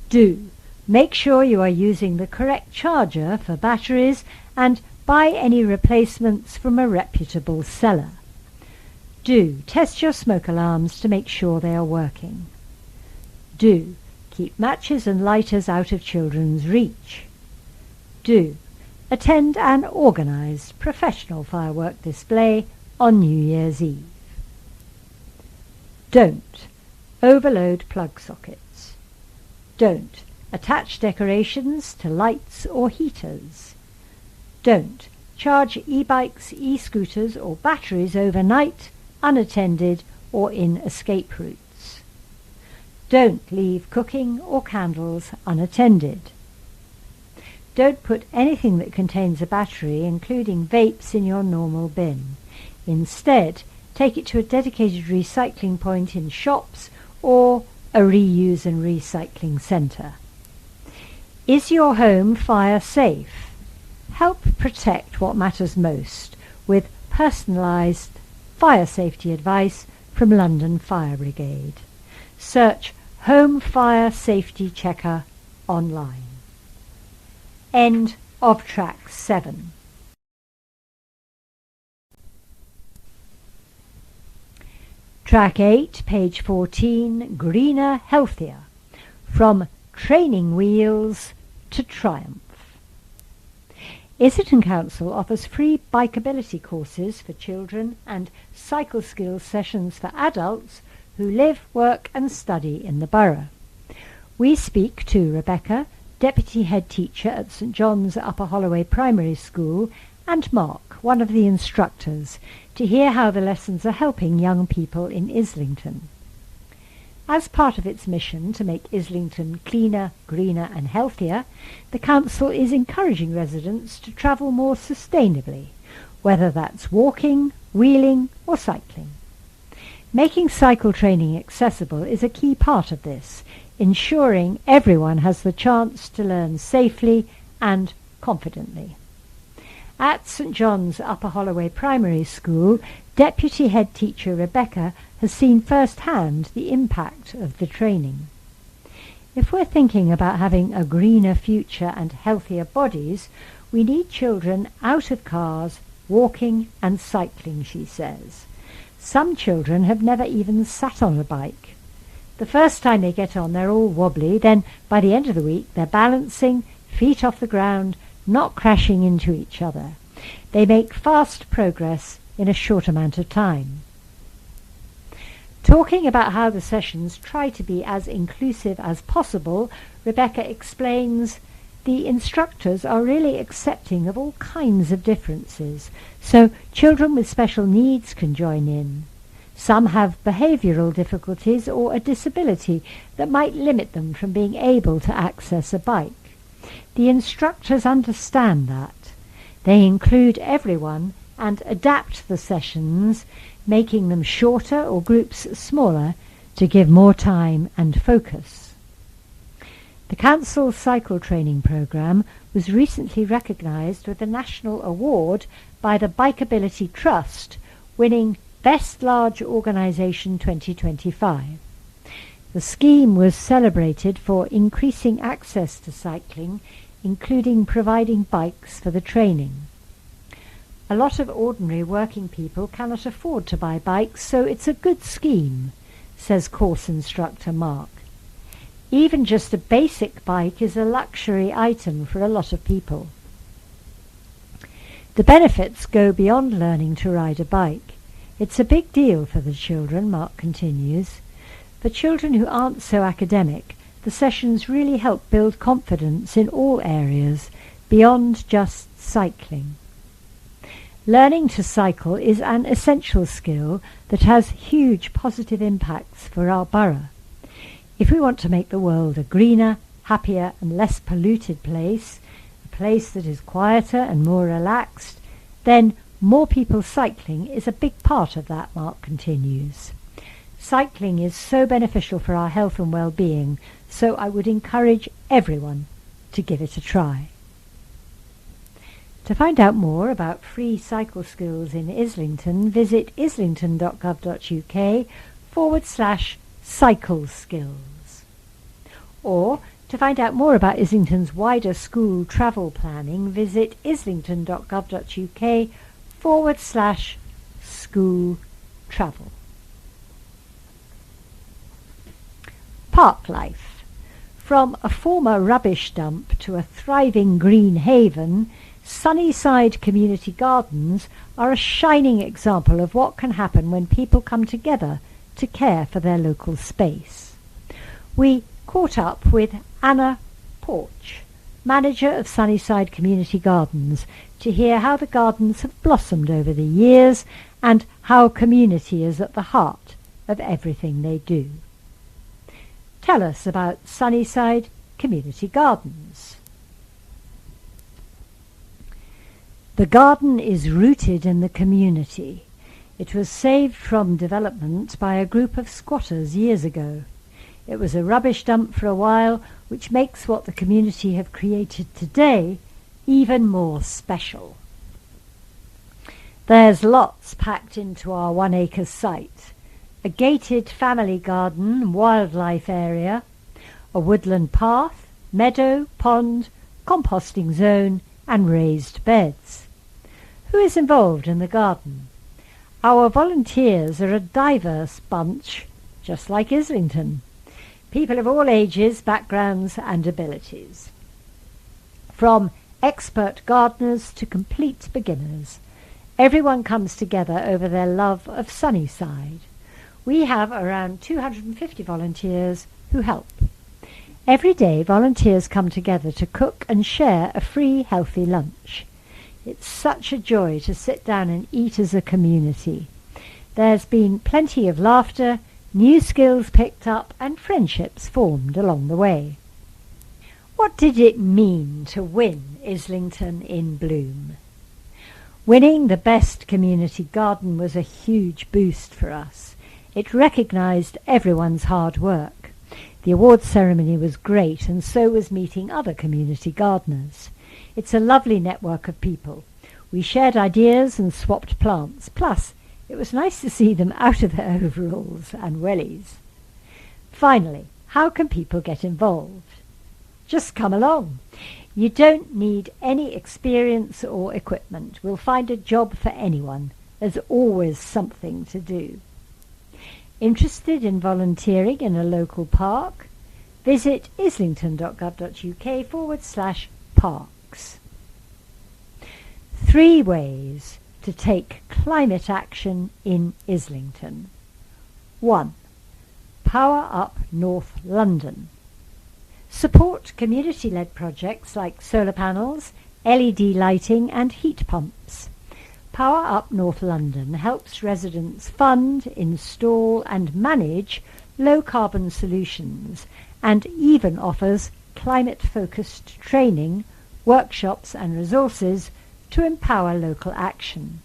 Do make sure you are using the correct charger for batteries and buy any replacements from a reputable seller. Do test your smoke alarms to make sure they are working. Do keep matches and lighters out of children's reach. Do attend an organised professional firework display on New Year's Eve. Don't overload plug sockets. Don't attach decorations to lights or heaters. Don't charge e-bikes, e-scooters or batteries overnight, unattended or in escape routes. Don't leave cooking or candles unattended. Don't put anything that contains a battery, including vapes, in your normal bin. Instead, take it to a dedicated recycling point in shops or a reuse and recycling centre. Is your home fire safe? Help protect what matters most with personalised fire safety advice from London Fire Brigade. Search Home Fire Safety Checker online. End of Track 7. Track 8, page 14, Greener, Healthier. From Training Wheels to Triumph. Islington Council offers free bikeability courses for children and cycle skills sessions for adults who live, work and study in the borough. We speak to Rebecca, Deputy Head Teacher at St John's Upper Holloway Primary School, and Mark, one of the instructors, to hear how the lessons are helping young people in Islington. As part of its mission to make Islington cleaner, greener and healthier, the Council is encouraging residents to travel more sustainably, whether that's walking, wheeling or cycling. Making cycle training accessible is a key part of this, ensuring everyone has the chance to learn safely and confidently. At St John's Upper Holloway Primary School, Deputy Head Teacher Rebecca has seen firsthand the impact of the training. If we're thinking about having a greener future and healthier bodies, we need children out of cars, walking and cycling, she says. Some children have never even sat on a bike. The first time they get on, they're all wobbly, then by the end of the week they're balancing, feet off the ground, not crashing into each other. They make fast progress in a short amount of time. Talking about how the sessions try to be as inclusive as possible, Rebecca explains the instructors are really accepting of all kinds of differences, so children with special needs can join in. Some have behavioural difficulties or a disability that might limit them from being able to access a bike. The instructors understand that. They include everyone and adapt the sessions, making them shorter or groups smaller to give more time and focus. The Council Cycle Training Programme was recently recognised with a national award by the Bikeability Trust, winning Best Large Organisation 2025. The scheme was celebrated for increasing access to cycling, including providing bikes for the training. A lot of ordinary working people cannot afford to buy bikes, so it's a good scheme, says course instructor Mark. Even just a basic bike is a luxury item for a lot of people. The benefits go beyond learning to ride a bike. It's a big deal for the children, Mark continues. For children who aren't so academic, the sessions really help build confidence in all areas, beyond just cycling. Learning to cycle is an essential skill that has huge positive impacts for our borough. If we want to make the world a greener, happier and less polluted place, a place that is quieter and more relaxed, then more people cycling is a big part of that, Mark continues. Cycling is so beneficial for our health and well-being, so I would encourage everyone to give it a try. To find out more about free cycle skills in Islington, visit islington.gov.uk/cycle skills. Or, to find out more about Islington's wider school travel planning, visit islington.gov.uk/school travel. Park life. From a former rubbish dump to a thriving green haven, Sunnyside Community Gardens are a shining example of what can happen when people come together to care for their local space. We caught up with Anna Porch, manager of Sunnyside Community Gardens, to hear how the gardens have blossomed over the years and how community is at the heart of everything they do. Tell us about Sunnyside Community Gardens. The garden is rooted in the community. It was saved from development by a group of squatters years ago. It was a rubbish dump for a while, which makes what the community have created today even more special. There's lots packed into our 1 acre site. A gated family garden, wildlife area, a woodland path, meadow, pond, composting zone and raised beds. Who is involved in the garden? Our volunteers are a diverse bunch, just like Islington. People of all ages, backgrounds and abilities. From expert gardeners to complete beginners, everyone comes together over their love of Sunnyside. We have around 250 volunteers who help. Every day volunteers come together to cook and share a free healthy lunch. It's such a joy to sit down and eat as a community. There's been plenty of laughter, new skills picked up and friendships formed along the way. What did it mean to win Islington in Bloom? Winning the best community garden was a huge boost for us. It recognised everyone's hard work. The awards ceremony was great and so was meeting other community gardeners. It's a lovely network of people. We shared ideas and swapped plants. Plus, it was nice to see them out of their overalls and wellies. Finally, how can people get involved? Just come along. You don't need any experience or equipment. We'll find a job for anyone. There's always something to do. Interested in volunteering in a local park? Visit islington.gov.uk/parks. 3 ways to take climate action in Islington. 1. Power Up North London. Support community-led projects like solar panels, LED lighting and heat pumps. Power Up North London helps residents fund, install and manage low-carbon solutions and even offers climate-focused training, workshops and resources to empower local action.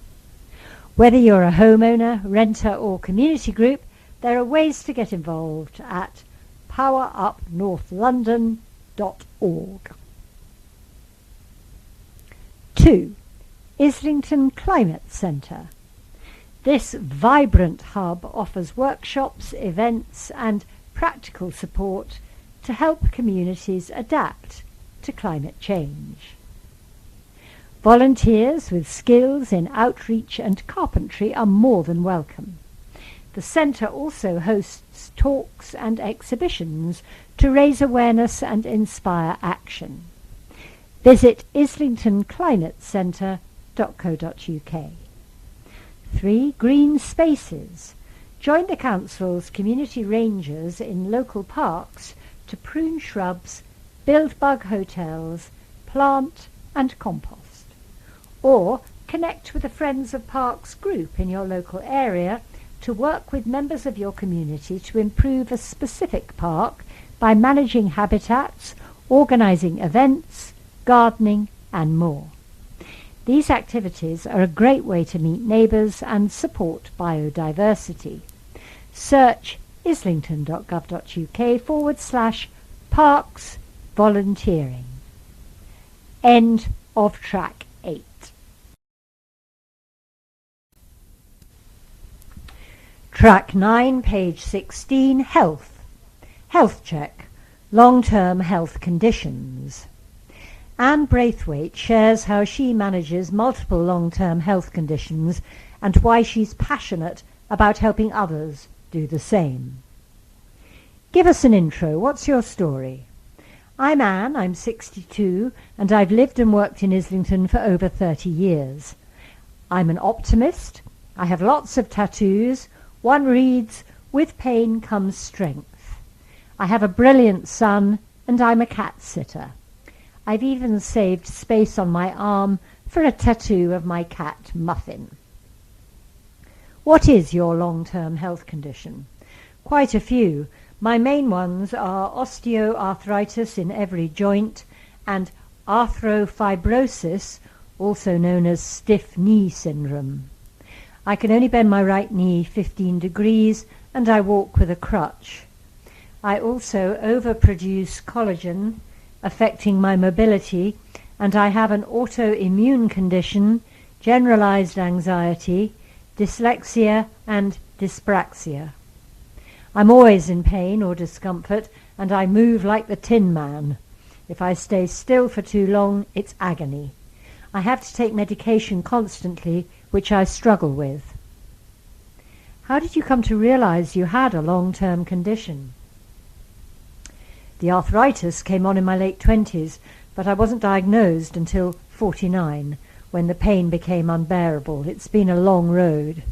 Whether you're a homeowner, renter or community group, there are ways to get involved at powerupnorthlondon.org. 2. Islington Climate Centre. This vibrant hub offers workshops, events and practical support to help communities adapt to climate change. Volunteers with skills in outreach and carpentry are more than welcome. The centre also hosts talks and exhibitions to raise awareness and inspire action. Visit islingtonclimatecentre.co.uk. 3. Green spaces. Join the Council's community rangers in local parks to prune shrubs, build bug hotels, plant and compost. Or connect with the Friends of Parks group in your local area to work with members of your community to improve a specific park by managing habitats, organising events, gardening and more. These activities are a great way to meet neighbours and support biodiversity. Search islington.gov.uk/parks volunteering. End of track 8. Track 9, page 16, Health. Health check. Long-term health conditions. Anne Braithwaite shares how she manages multiple long-term health conditions and why she's passionate about helping others do the same. Give us an intro. What's your story? I'm Anne, I'm 62, and I've lived and worked in Islington for over 30 years. I'm an optimist. I have lots of tattoos. One reads, "With pain comes strength." I have a brilliant son, and I'm a cat sitter. I've even saved space on my arm for a tattoo of my cat, Muffin. What is your long-term health condition? Quite a few. My main ones are osteoarthritis in every joint and arthropfibrosis, also known as stiff knee syndrome. I can only bend my right knee 15 degrees and I walk with a crutch. I also overproduce collagen, affecting my mobility, and I have an autoimmune condition, generalized anxiety, dyslexia and dyspraxia. I'm always in pain or discomfort, and I move like the Tin Man. If I stay still for too long, it's agony. I have to take medication constantly, which I struggle with. How did you come to realize you had a long-term condition? The arthritis came on in my late 20s, but I wasn't diagnosed until 49, when the pain became unbearable. It's been a long road.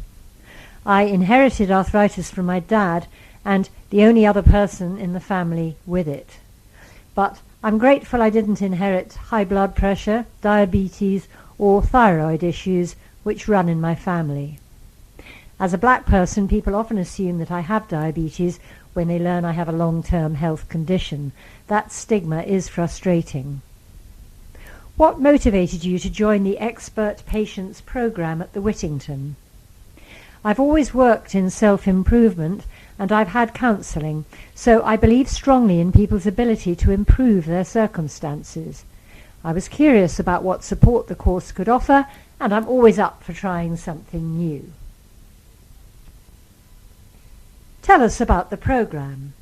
I inherited arthritis from my dad, and the only other person in the family with it. But I'm grateful I didn't inherit high blood pressure, diabetes, or thyroid issues, which run in my family. As a black person, people often assume that I have diabetes when they learn I have a long-term health condition. That stigma is frustrating. What motivated you to join the Expert Patients program at the Whittington? I've always worked in self-improvement and I've had counselling, so I believe strongly in people's ability to improve their circumstances. I was curious about what support the course could offer, and I'm always up for trying something new. Tell us about the program.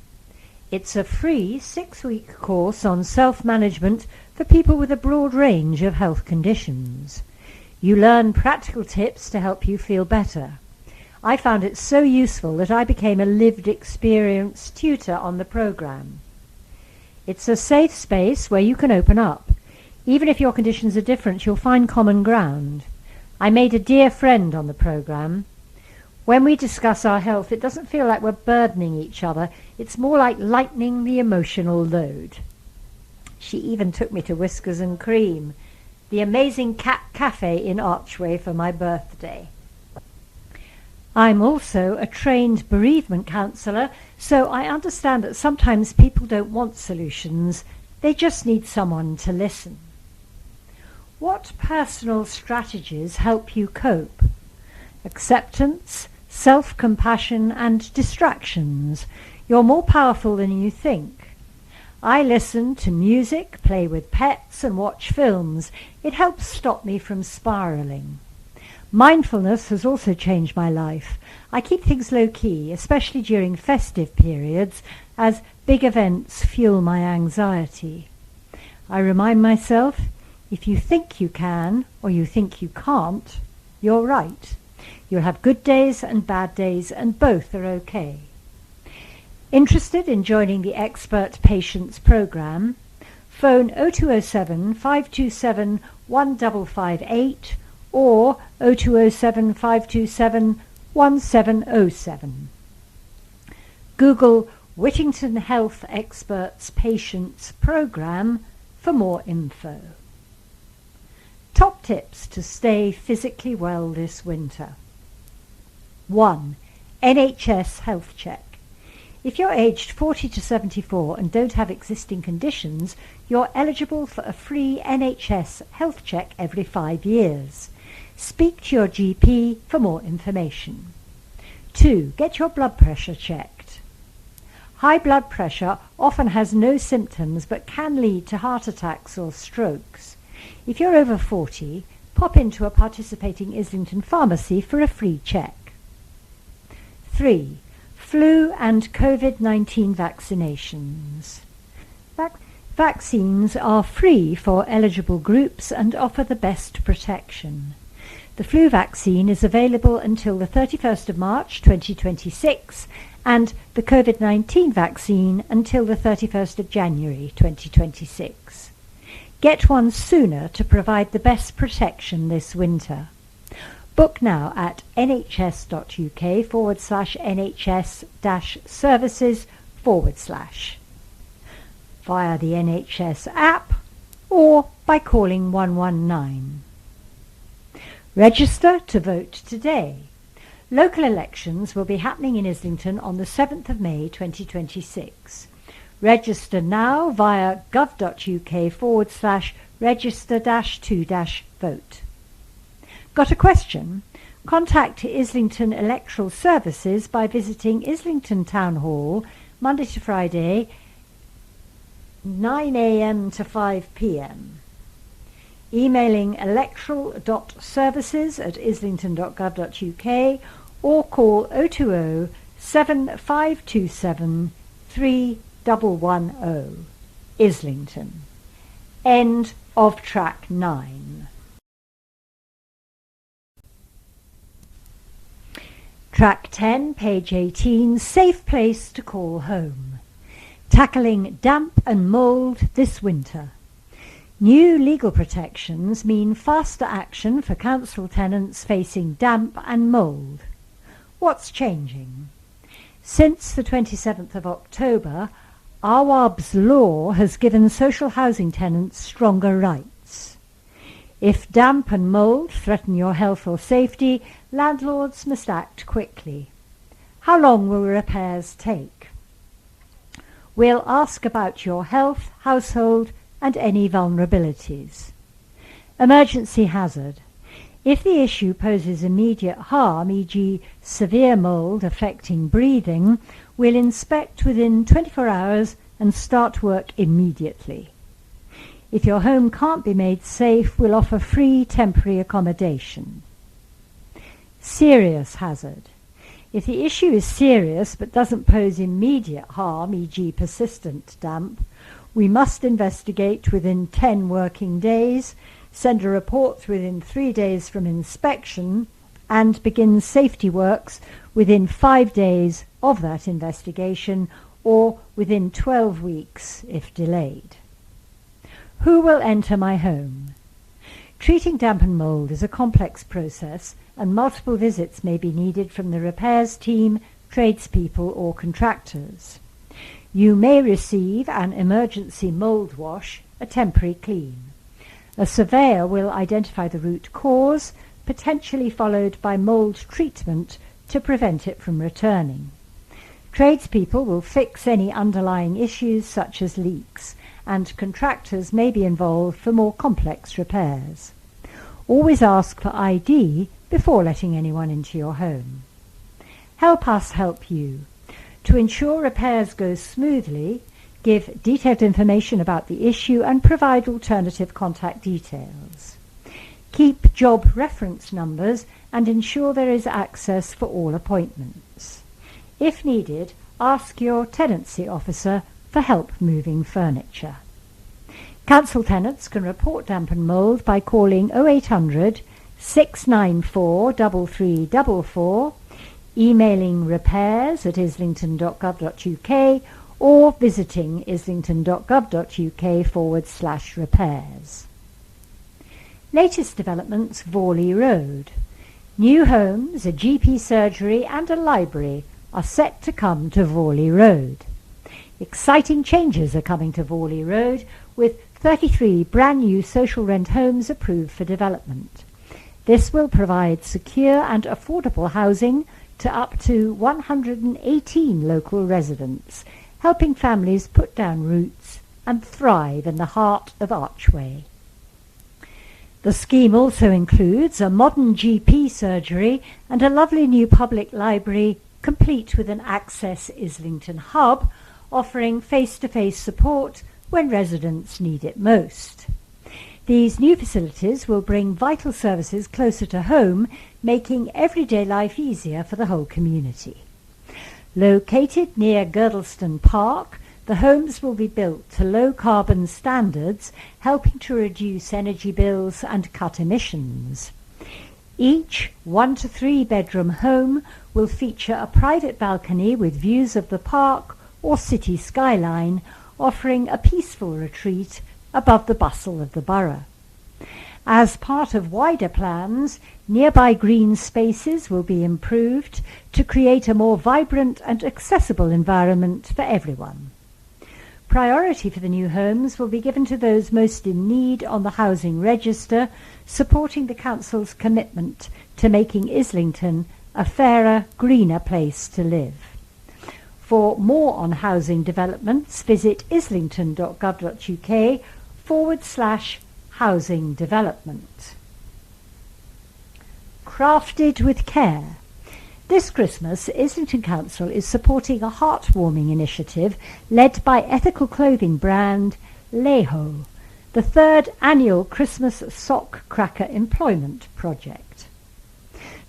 It's a free 6-week course on self-management for people with a broad range of health conditions. You learn practical tips to help you feel better. I found it so useful that I became a lived experience tutor on the program. It's a safe space where you can open up. Even if your conditions are different, you'll find common ground. I made a dear friend on the program. When we discuss our health, it doesn't feel like we're burdening each other. It's more like lightening the emotional load. She even took me to Whiskers and Cream, the amazing cat cafe in Archway, for my birthday. I'm also a trained bereavement counsellor, so I understand that sometimes people don't want solutions. They just need someone to listen. What personal strategies help you cope? Acceptance, self-compassion and distractions. You're more powerful than you think. I listen to music, play with pets and watch films. It helps stop me from spiralling. Mindfulness has also changed my life. I keep things low-key, especially during festive periods, as big events fuel my anxiety. I remind myself, if you think you can or you think you can't, you're right. You'll have good days and bad days, and both are okay. Interested in joining the Expert Patients program? Phone 0207 527 1558 or 0207 527 1707. Google Whittington Health Experts Patients Program for more info. Top tips to stay physically well this winter. 1. NHS health check. If you're aged 40 to 74 and don't have existing conditions, you're eligible for a free NHS health check every 5 years. Speak to your GP for more information. 2. Get your blood pressure checked. High blood pressure often has no symptoms but can lead to heart attacks or strokes. If you're over 40, pop into a participating Islington pharmacy for a free check. 3. Flu and COVID-19 vaccinations. Vaccines are free for eligible groups and offer the best protection. The flu vaccine is available until the 31st of March 2026 and the COVID-19 vaccine until the 31st of January 2026. Get one sooner to provide the best protection this winter. Book now at nhs.uk/NHS-services/ via the NHS app or by calling 119. Register to vote today. Local elections will be happening in Islington on the 7th of May 2026. Register now via gov.uk/register-to-vote. Got a question? Contact Islington Electoral Services by visiting Islington Town Hall Monday to Friday 9 a.m. to 5 p.m. Emailing electoral.services@islington.gov.uk or call 020 7527 3110. Islington. End of track 9. Track 10, page 18, Safe Place to Call Home. Tackling damp and mould this winter. New legal protections mean faster action for council tenants facing damp and mould. What's changing? Since the 27th of October, Awab's law has given social housing tenants stronger rights. If damp and mould threaten your health or safety, landlords must act quickly. How long will repairs take? We'll ask about your health, household and any vulnerabilities. Emergency hazard. If the issue poses immediate harm, e.g. severe mould affecting breathing, we'll inspect within 24 hours and start work immediately. If your home can't be made safe, we'll offer free temporary accommodation. Serious hazard. If the issue is serious but doesn't pose immediate harm, e.g. persistent damp, we must investigate within 10 working days, send a report within 3 days from inspection, and begin safety works within 5 days of that investigation or within 12 weeks if delayed. Who will enter my home? Treating damp and mould is a complex process and multiple visits may be needed from the repairs team, tradespeople or contractors. You may receive an emergency mould wash, a temporary clean. A surveyor will identify the root cause, potentially followed by mould treatment to prevent it from returning. Tradespeople will fix any underlying issues such as leaks, and contractors may be involved for more complex repairs. Always ask for ID before letting anyone into your home. Help us help you. To ensure repairs go smoothly, give detailed information about the issue and provide alternative contact details. Keep job reference numbers and ensure there is access for all appointments. If needed, ask your tenancy officer for help moving furniture. Council tenants can report damp and mould by calling 0800 694 3344, emailing repairs@islington.gov.uk or visiting islington.gov.uk/repairs. Latest developments: Vorley Road. New homes, a GP surgery and a library are set to come to Vorley Road. Exciting changes are coming to Vorley Road, with 33 brand new social rent homes approved for development. This will provide secure and affordable housing to up to 118 local residents, helping families put down roots and thrive in the heart of Archway. The scheme also includes a modern GP surgery and a lovely new public library, complete with an Access Islington hub, offering face-to-face support when residents need it most. These new facilities will bring vital services closer to home, making everyday life easier for the whole community. Located near Girdleston Park, the homes will be built to low-carbon standards, helping to reduce energy bills and cut emissions. Each 1 to 3 bedroom home will feature a private balcony with views of the park or city skyline, offering a peaceful retreat above the bustle of the borough. As part of wider plans, nearby green spaces will be improved to create a more vibrant and accessible environment for everyone. Priority for the new homes will be given to those most in need on the housing register, supporting the Council's commitment to making Islington a fairer, greener place to live. For more on housing developments, visit islington.gov.uk/housing development. Crafted with care. This Christmas, Islington Council is supporting a heartwarming initiative led by ethical clothing brand Leho, the 3rd annual Christmas Sock Cracker Employment Project.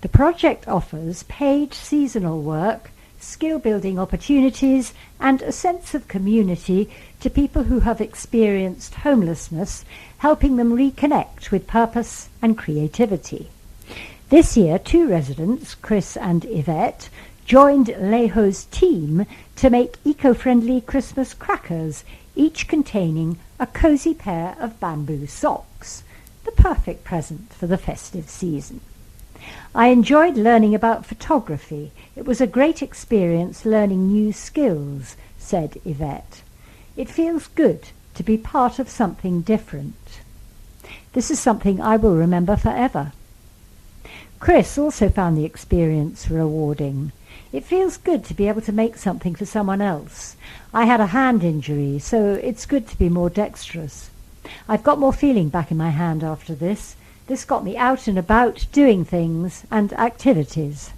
The project offers paid seasonal work, skill-building opportunities and a sense of community to people who have experienced homelessness, helping them reconnect with purpose and creativity. This year, 2 residents, Chris and Yvette, joined Leho's team to make eco-friendly Christmas crackers, each containing a cosy pair of bamboo socks, the perfect present for the festive season. I enjoyed learning about photography. It was a great experience learning new skills, said Yvette. It feels good to be part of something different. This is something I will remember forever. Chris also found the experience rewarding. It feels good to be able to make something for someone else. I had a hand injury, so it's good to be more dexterous. I've got more feeling back in my hand after this. This got me out and about doing things and activities.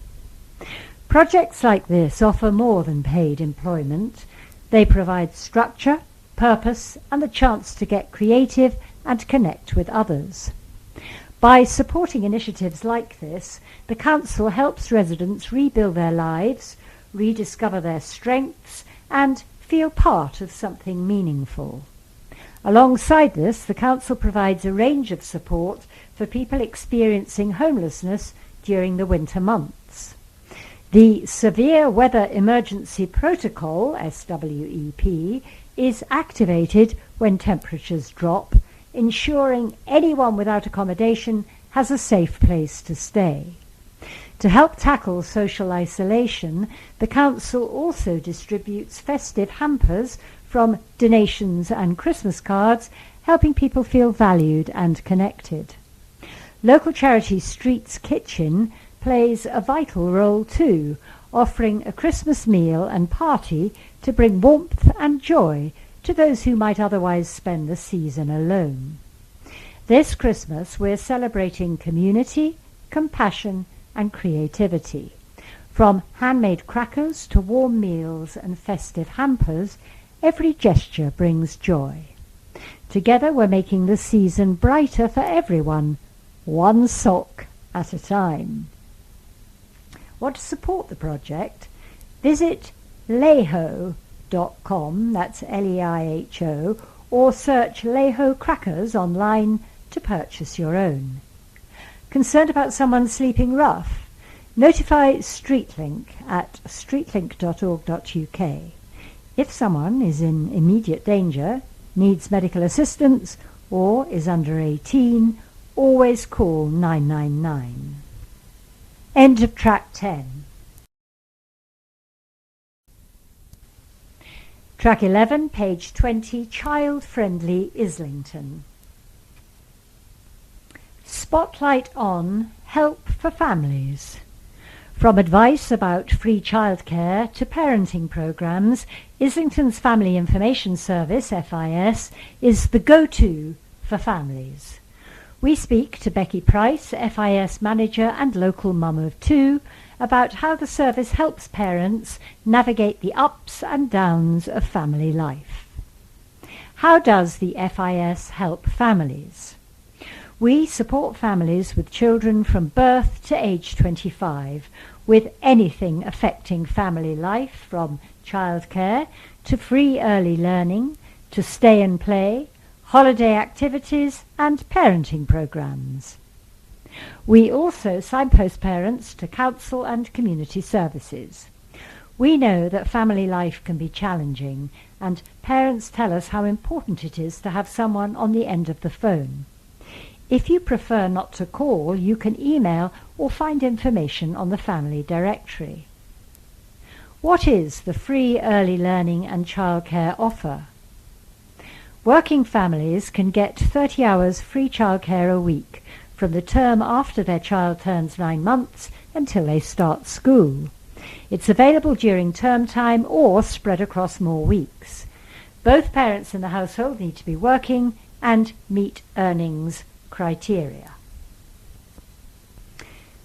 Projects like this offer more than paid employment. They provide structure, purpose, and the chance to get creative and connect with others. By supporting initiatives like this, the Council helps residents rebuild their lives, rediscover their strengths, and feel part of something meaningful. Alongside this, the Council provides a range of support for people experiencing homelessness during the winter months. The Severe Weather Emergency Protocol, SWEP, is activated when temperatures drop, ensuring anyone without accommodation has a safe place to stay. To help tackle social isolation, the Council also distributes festive hampers from donations and Christmas cards, helping people feel valued and connected. Local charity Streets Kitchen plays a vital role too, offering a Christmas meal and party to bring warmth and joy to those who might otherwise spend the season alone. This Christmas we're celebrating community, compassion and creativity. From handmade crackers to warm meals and festive hampers, every gesture brings joy. Together we're making the season brighter for everyone, one sock at a time. Want to support the project? Visit Leho.com, that's Leiho, or search Leho Crackers online to purchase your own. Concerned about someone sleeping rough? Notify StreetLink at streetlink.org.uk. If someone is in immediate danger, needs medical assistance, or is under 18, always call 999. End of track 10. Track 11, page 20, Child-Friendly Islington. Spotlight on Help for Families. From advice about free childcare to parenting programmes, Islington's Family Information Service, FIS, is the go-to for families. We speak to Becky Price, FIS manager and local mum of two, about how the service helps parents navigate the ups and downs of family life. How does the FIS help families? We support families with children from birth to age 25 with anything affecting family life, from childcare to free early learning to stay and play, holiday activities and parenting programmes. We also signpost parents to council and community services. We know that family life can be challenging, and parents tell us how important it is to have someone on the end of the phone. If you prefer not to call, you can email or find information on the family directory. What is the free early learning and childcare offer? Working families can get 30 hours free childcare a week from the term after their child turns 9 months until they start school. It's available during term time or spread across more weeks. Both parents in the household need to be working and meet earnings criteria.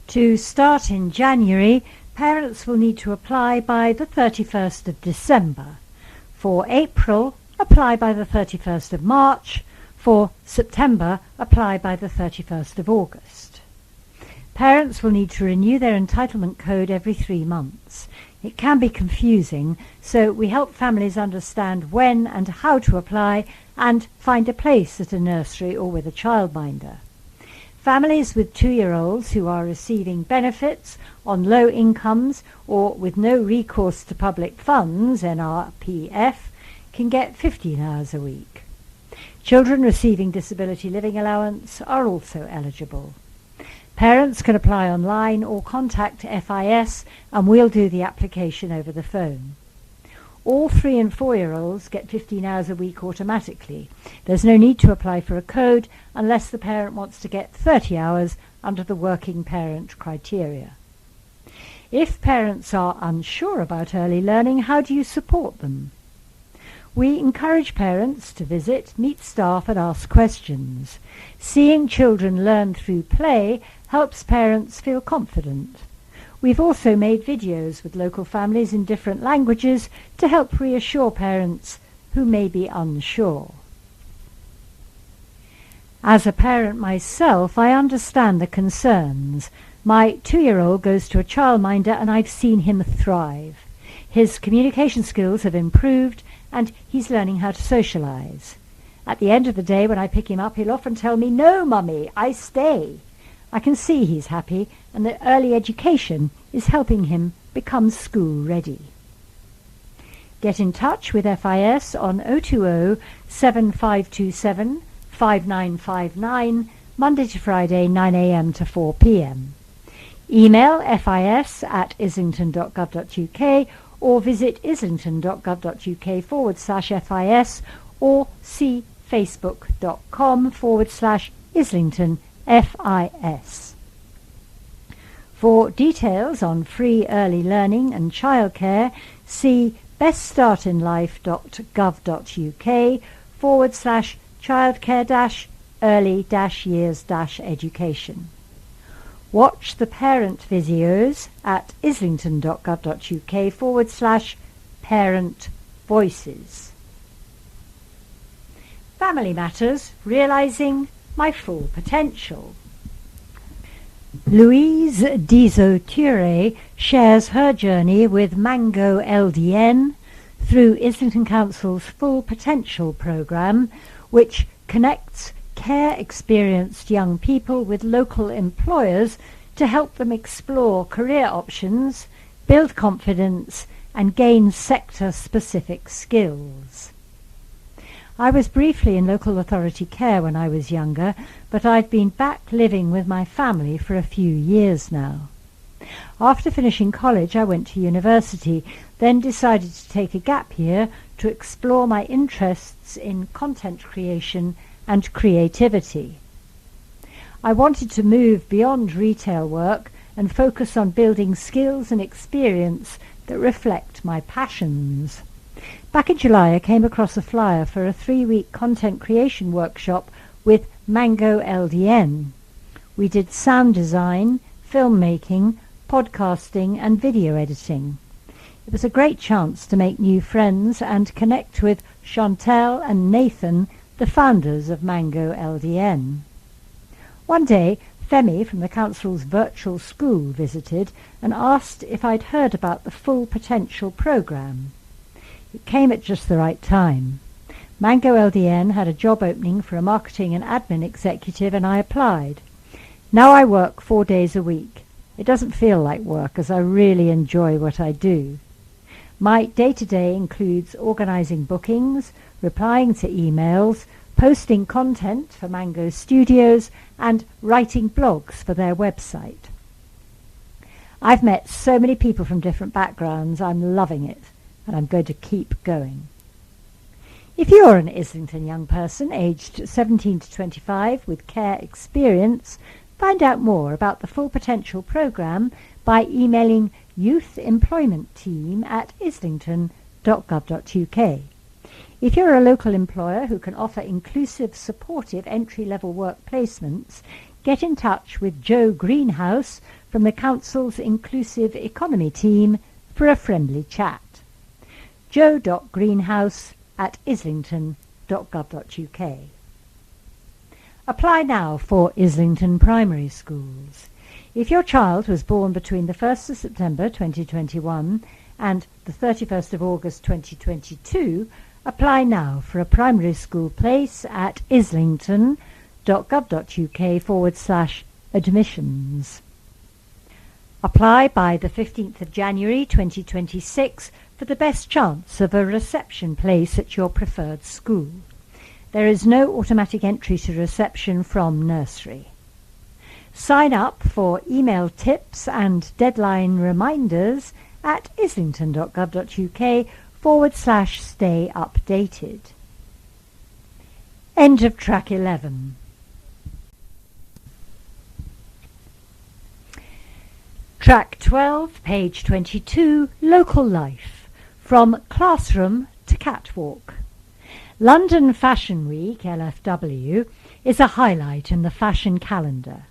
To start in January, parents will need to apply by the 31st of December. For April, apply by the 31st of March. For September, apply by the 31st of August. Parents will need to renew their entitlement code every 3 months. It can be confusing, so we help families understand when and how to apply and find a place at a nursery or with a childminder. Families with 2-year-olds who are receiving benefits on low incomes or with no recourse to public funds, NRPF, can get 15 hours a week. Children receiving disability living allowance are also eligible. Parents can apply online or contact FIS and we'll do the application over the phone. All 3- and 4-year-olds get 15 hours a week automatically. There's no need to apply for a code unless the parent wants to get 30 hours under the working parent criteria. If parents are unsure about early learning, how do you support them? We encourage parents to visit, meet staff and ask questions. Seeing children learn through play helps parents feel confident. We've also made videos with local families in different languages to help reassure parents who may be unsure. As a parent myself, I understand the concerns. My 2-year-old goes to a childminder and I've seen him thrive. His communication skills have improved and he's learning how to socialise. At the end of the day, when I pick him up, he'll often tell me, "No, Mummy, I stay." I can see he's happy and that early education is helping him become school ready. Get in touch with FIS on 020 7527 5959, Monday to Friday, 9 a.m. to 4 p.m. Email fis@islington.gov.uk or visit islington.gov.uk/FIS or see facebook.com/IslingtonFIS. For details on free early learning and childcare, see beststartinlife.gov.uk/childcare-early-years-education. Watch the parent videos at islington.gov.uk/parent voices. Family Matters, Realising My Full Potential. Louise Dizo-Ture shares her journey with Mango LDN through Islington Council's Full Potential programme, which connects care-experienced young people with local employers to help them explore career options, build confidence and gain sector-specific skills. I was briefly in local authority care when I was younger, but I've been back living with my family for a few years now. After finishing college, I went to university, then decided to take a gap year to explore my interests in content creation and creativity. I wanted to move beyond retail work and focus on building skills and experience that reflect my passions. Back in July, I came across a flyer for a 3-week content creation workshop with Mango LDN. We did sound design, filmmaking, podcasting and video editing. It was a great chance to make new friends and connect with Chantel and Nathan, the founders of Mango LDN. One day, Femi from the council's virtual school visited and asked if I'd heard about the Full Potential programme. It came at just the right time. Mango LDN had a job opening for a marketing and admin executive and I applied. Now I work 4 days a week. It doesn't feel like work as I really enjoy what I do. My day-to-day includes organising bookings, replying to emails, posting content for Mango Studios and writing blogs for their website. I've met so many people from different backgrounds, I'm loving it, and I'm going to keep going. If you're an Islington young person aged 17 to 25 with care experience, find out more about the Full Potential programme by emailing youthemploymentteam@islington.gov.uk. If you're a local employer who can offer inclusive, supportive entry-level work placements, get in touch with Joe Greenhouse from the Council's Inclusive Economy team for a friendly chat. joe.greenhouse@islington.gov.uk. Apply now for Islington Primary Schools. If your child was born between the 1st of September 2021 and the 31st of August 2022, apply now for a primary school place at islington.gov.uk/admissions. Apply by the 15th of January 2026 for the best chance of a reception place at your preferred school. There is no automatic entry to reception from nursery. Sign up for email tips and deadline reminders at islington.gov.uk/stay updated. End of track 11. Track 12, page 22, Local Life. From Classroom to Catwalk. London Fashion Week, LFW, is a highlight in the fashion calendar.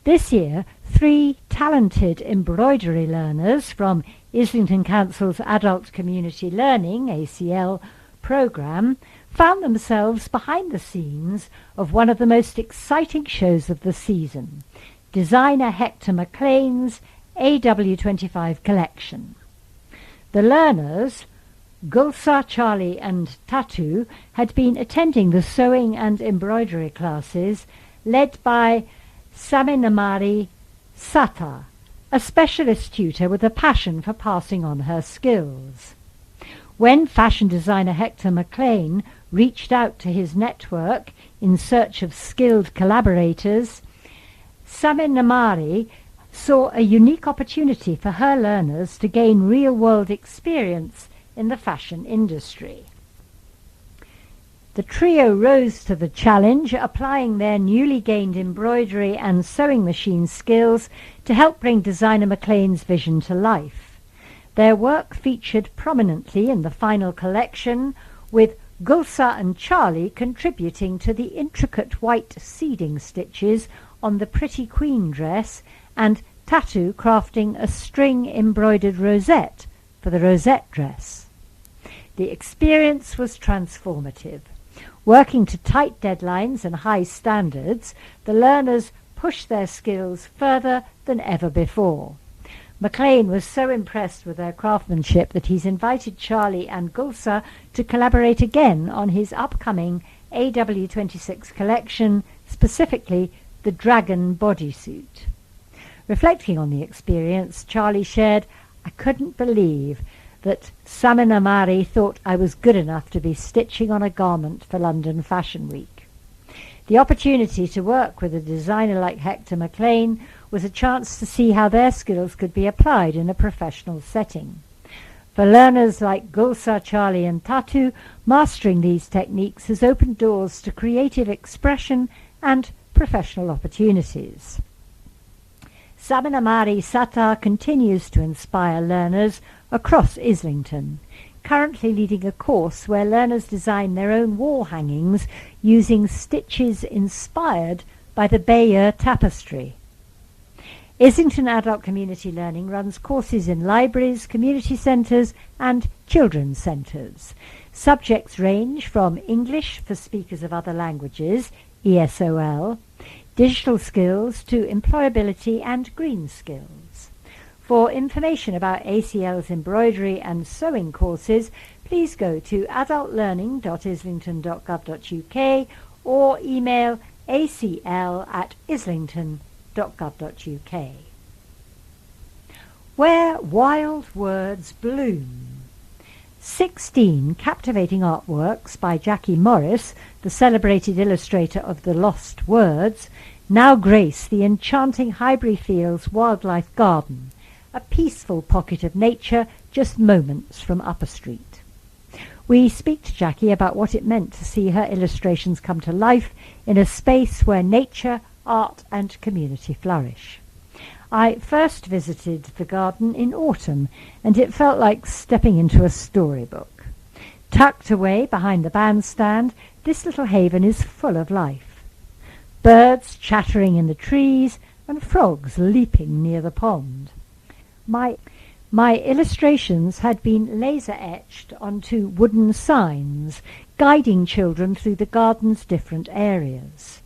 This year, 3 talented embroidery learners from Islington Council's Adult Community Learning, ACL, programme found themselves behind the scenes of one of the most exciting shows of the season, designer Hector McLean's AW25 collection. The learners, Gulsa, Charlie and Tatu, had been attending the sewing and embroidery classes led by Saminamari Sata, a specialist tutor with a passion for passing on her skills. When fashion designer Hector McLean reached out to his network in search of skilled collaborators, Saminamari saw a unique opportunity for her learners to gain real-world experience in the fashion industry. The trio rose to the challenge, applying their newly gained embroidery and sewing machine skills to help bring designer McLean's vision to life. Their work featured prominently in the final collection, with Gulsa and Charlie contributing to the intricate white seeding stitches on the Pretty Queen dress and Tatu crafting a string-embroidered rosette for the rosette dress. The experience was transformative. Working to tight deadlines and high standards, the learners pushed their skills further than ever before. McLean was so impressed with their craftsmanship that he's invited Charlie and Gulsa to collaborate again on his upcoming AW26 collection, specifically the Dragon bodysuit. Reflecting on the experience, Charlie shared, "I couldn't believe that Saminamari thought I was good enough to be stitching on a garment for London Fashion Week." The opportunity to work with a designer like Hector McLean was a chance to see how their skills could be applied in a professional setting. For learners like Gulsa, Charlie and Tatu, mastering these techniques has opened doors to creative expression and professional opportunities. Saminamari Sata continues to inspire learners across Islington, currently leading a course where learners design their own wall hangings using stitches inspired by the Bayeux tapestry. Islington Adult Community Learning runs courses in libraries, community centres and children's centres. Subjects range from English for speakers of other languages, ESOL, digital skills to employability and green skills. For information about ACL's embroidery and sewing courses, please go to adultlearning.islington.gov.uk or email acl@islington.gov.uk. Where Wild Words Bloom. 16 captivating artworks by Jackie Morris, the celebrated illustrator of The Lost Words, now grace the enchanting Highbury Fields Wildlife Garden, a peaceful pocket of nature just moments from Upper Street. We speak to Jackie about what it meant to see her illustrations come to life in a space where nature, art and community flourish. I first visited the garden in autumn, and it felt like stepping into a storybook. Tucked away behind the bandstand, this little haven is full of life. Birds chattering in the trees and frogs leaping near the pond. My illustrations had been laser-etched onto wooden signs, guiding children through the garden's different areas.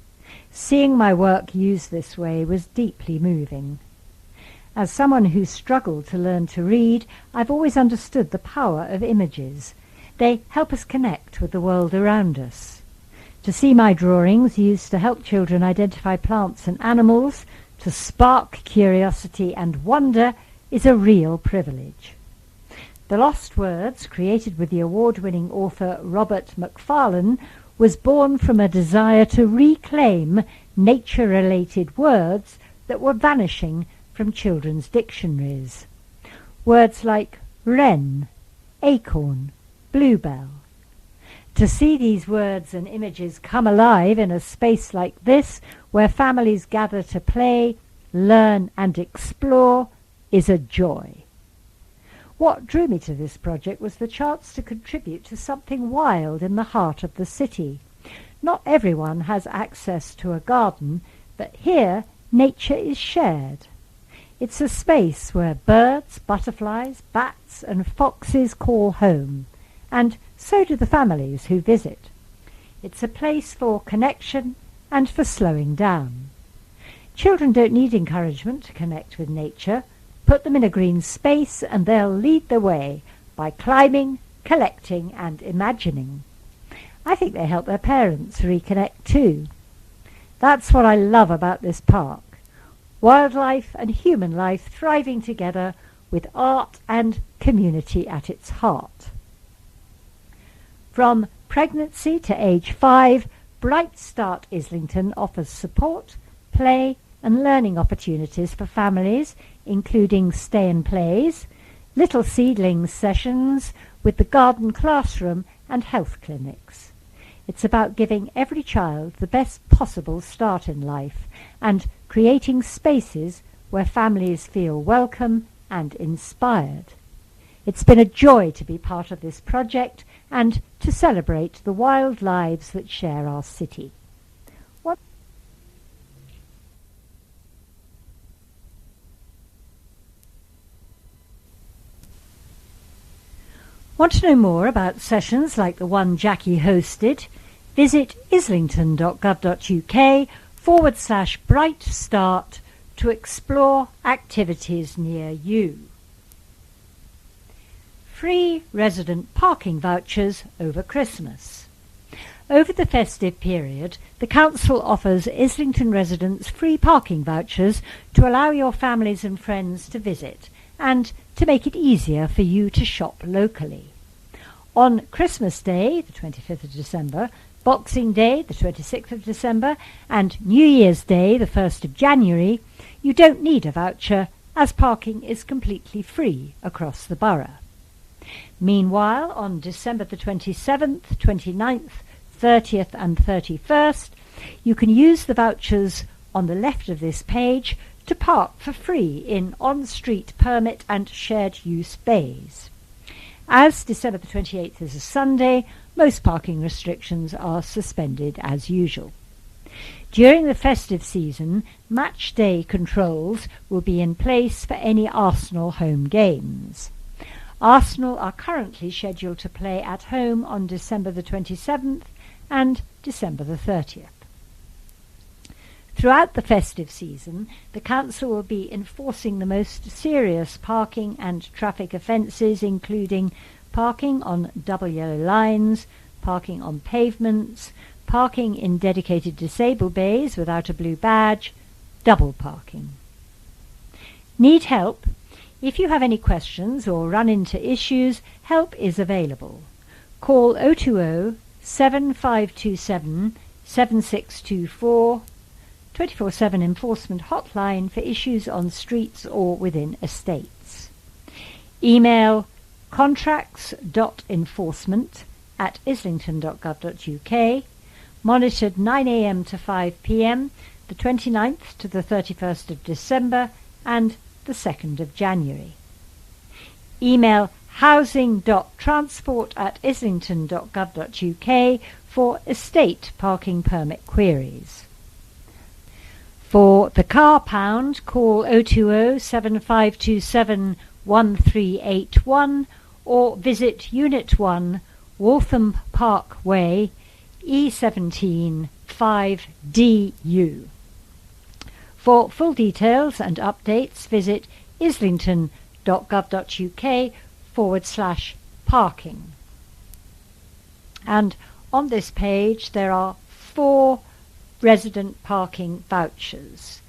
Seeing my work used this way was deeply moving. As someone who struggled to learn to read, I've always understood the power of images. They help us connect with the world around us. To see my drawings used to help children identify plants and animals, to spark curiosity and wonder, is a real privilege. The Lost Words, created with the award-winning author Robert Macfarlane, was born from a desire to reclaim nature-related words that were vanishing from children's dictionaries. Words like wren, acorn, bluebell. To see these words and images come alive in a space like this, where families gather to play, learn and explore, is a joy. What drew me to this project was the chance to contribute to something wild in the heart of the city. Not everyone has access to a garden, but here nature is shared. It's a space where birds, butterflies, bats and foxes call home, and so do the families who visit. It's a place for connection and for slowing down. Children don't need encouragement to connect with nature. Put them in a green space and they'll lead the way by climbing, collecting and imagining. I think they help their parents reconnect too. That's what I love about this park. Wildlife and human life thriving together with art and community at its heart. From pregnancy to age 5, Bright Start Islington offers support, play and learning opportunities for families, including stay and plays, little seedlings sessions with the garden classroom and health clinics. It's about giving every child the best possible start in life and creating spaces where families feel welcome and inspired. It's been a joy to be part of this project and to celebrate the wild lives that share our city. Want to know more about sessions like the one Jackie hosted? Visit islington.gov.uk/Bright Start to explore activities near you. Free resident parking vouchers over Christmas. Over the festive period, the Council offers Islington residents free parking vouchers to allow your families and friends to visit and to make it easier for you to shop locally. On Christmas Day, the 25th of December, Boxing Day, the 26th of December, and New Year's Day, the 1st of January, you don't need a voucher as parking is completely free across the borough. Meanwhile, on December the 27th, 29th, 30th and 31st, you can use the vouchers on the left of this page to park for free in on-street permit and shared use bays. As December the 28th is a Sunday, most parking restrictions are suspended as usual. During the festive season, match day controls will be in place for any Arsenal home games. Arsenal are currently scheduled to play at home on December the 27th and December the 30th. Throughout the festive season, the Council will be enforcing the most serious parking and traffic offences, including parking on double yellow lines, parking on pavements, parking in dedicated disabled bays without a blue badge, double parking. Need help? If you have any questions or run into issues, help is available. Call 020 7527 7624 24/7 enforcement hotline for issues on streets or within estates. Email contracts.enforcement@islington.gov.uk, monitored 9 a.m. to 5 p.m, the 29th to the 31st of December and the 2nd of January. Email housing.transport@islington.gov.uk for estate parking permit queries. For the car pound, call 020 7527 1381 or visit Unit 1, Waltham Park Way, E17 5DU. For full details and updates, visit islington.gov.uk/parking. And on this page there are 4 resident parking vouchers.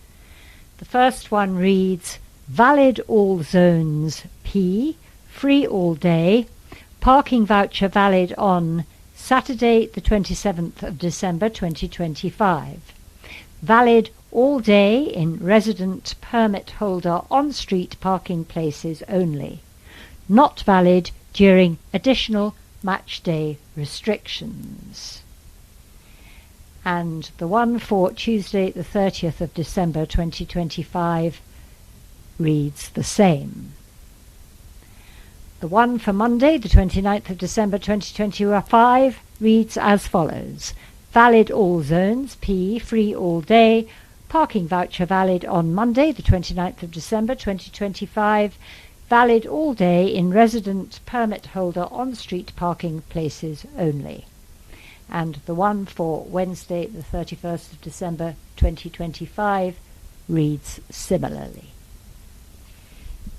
The first one reads, valid all zones P, free all day, parking voucher valid on Saturday the 27th of December 2025. Valid all day in resident permit holder on-street parking places only. Not valid during additional match day restrictions. And the one for Tuesday the 30th of December 2025 reads the same. The one for Monday the 29th of December 2025 reads as follows. Valid all zones P, free all day, parking voucher valid on Monday the 29th of December 2025, valid all day in resident permit holder on-street parking places only. And the one for Wednesday the 31st of December 2025 reads similarly.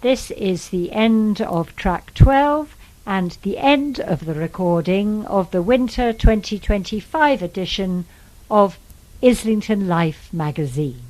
This is the end of track 12 and the end of the recording of the winter 2025 edition of Islington Life magazine.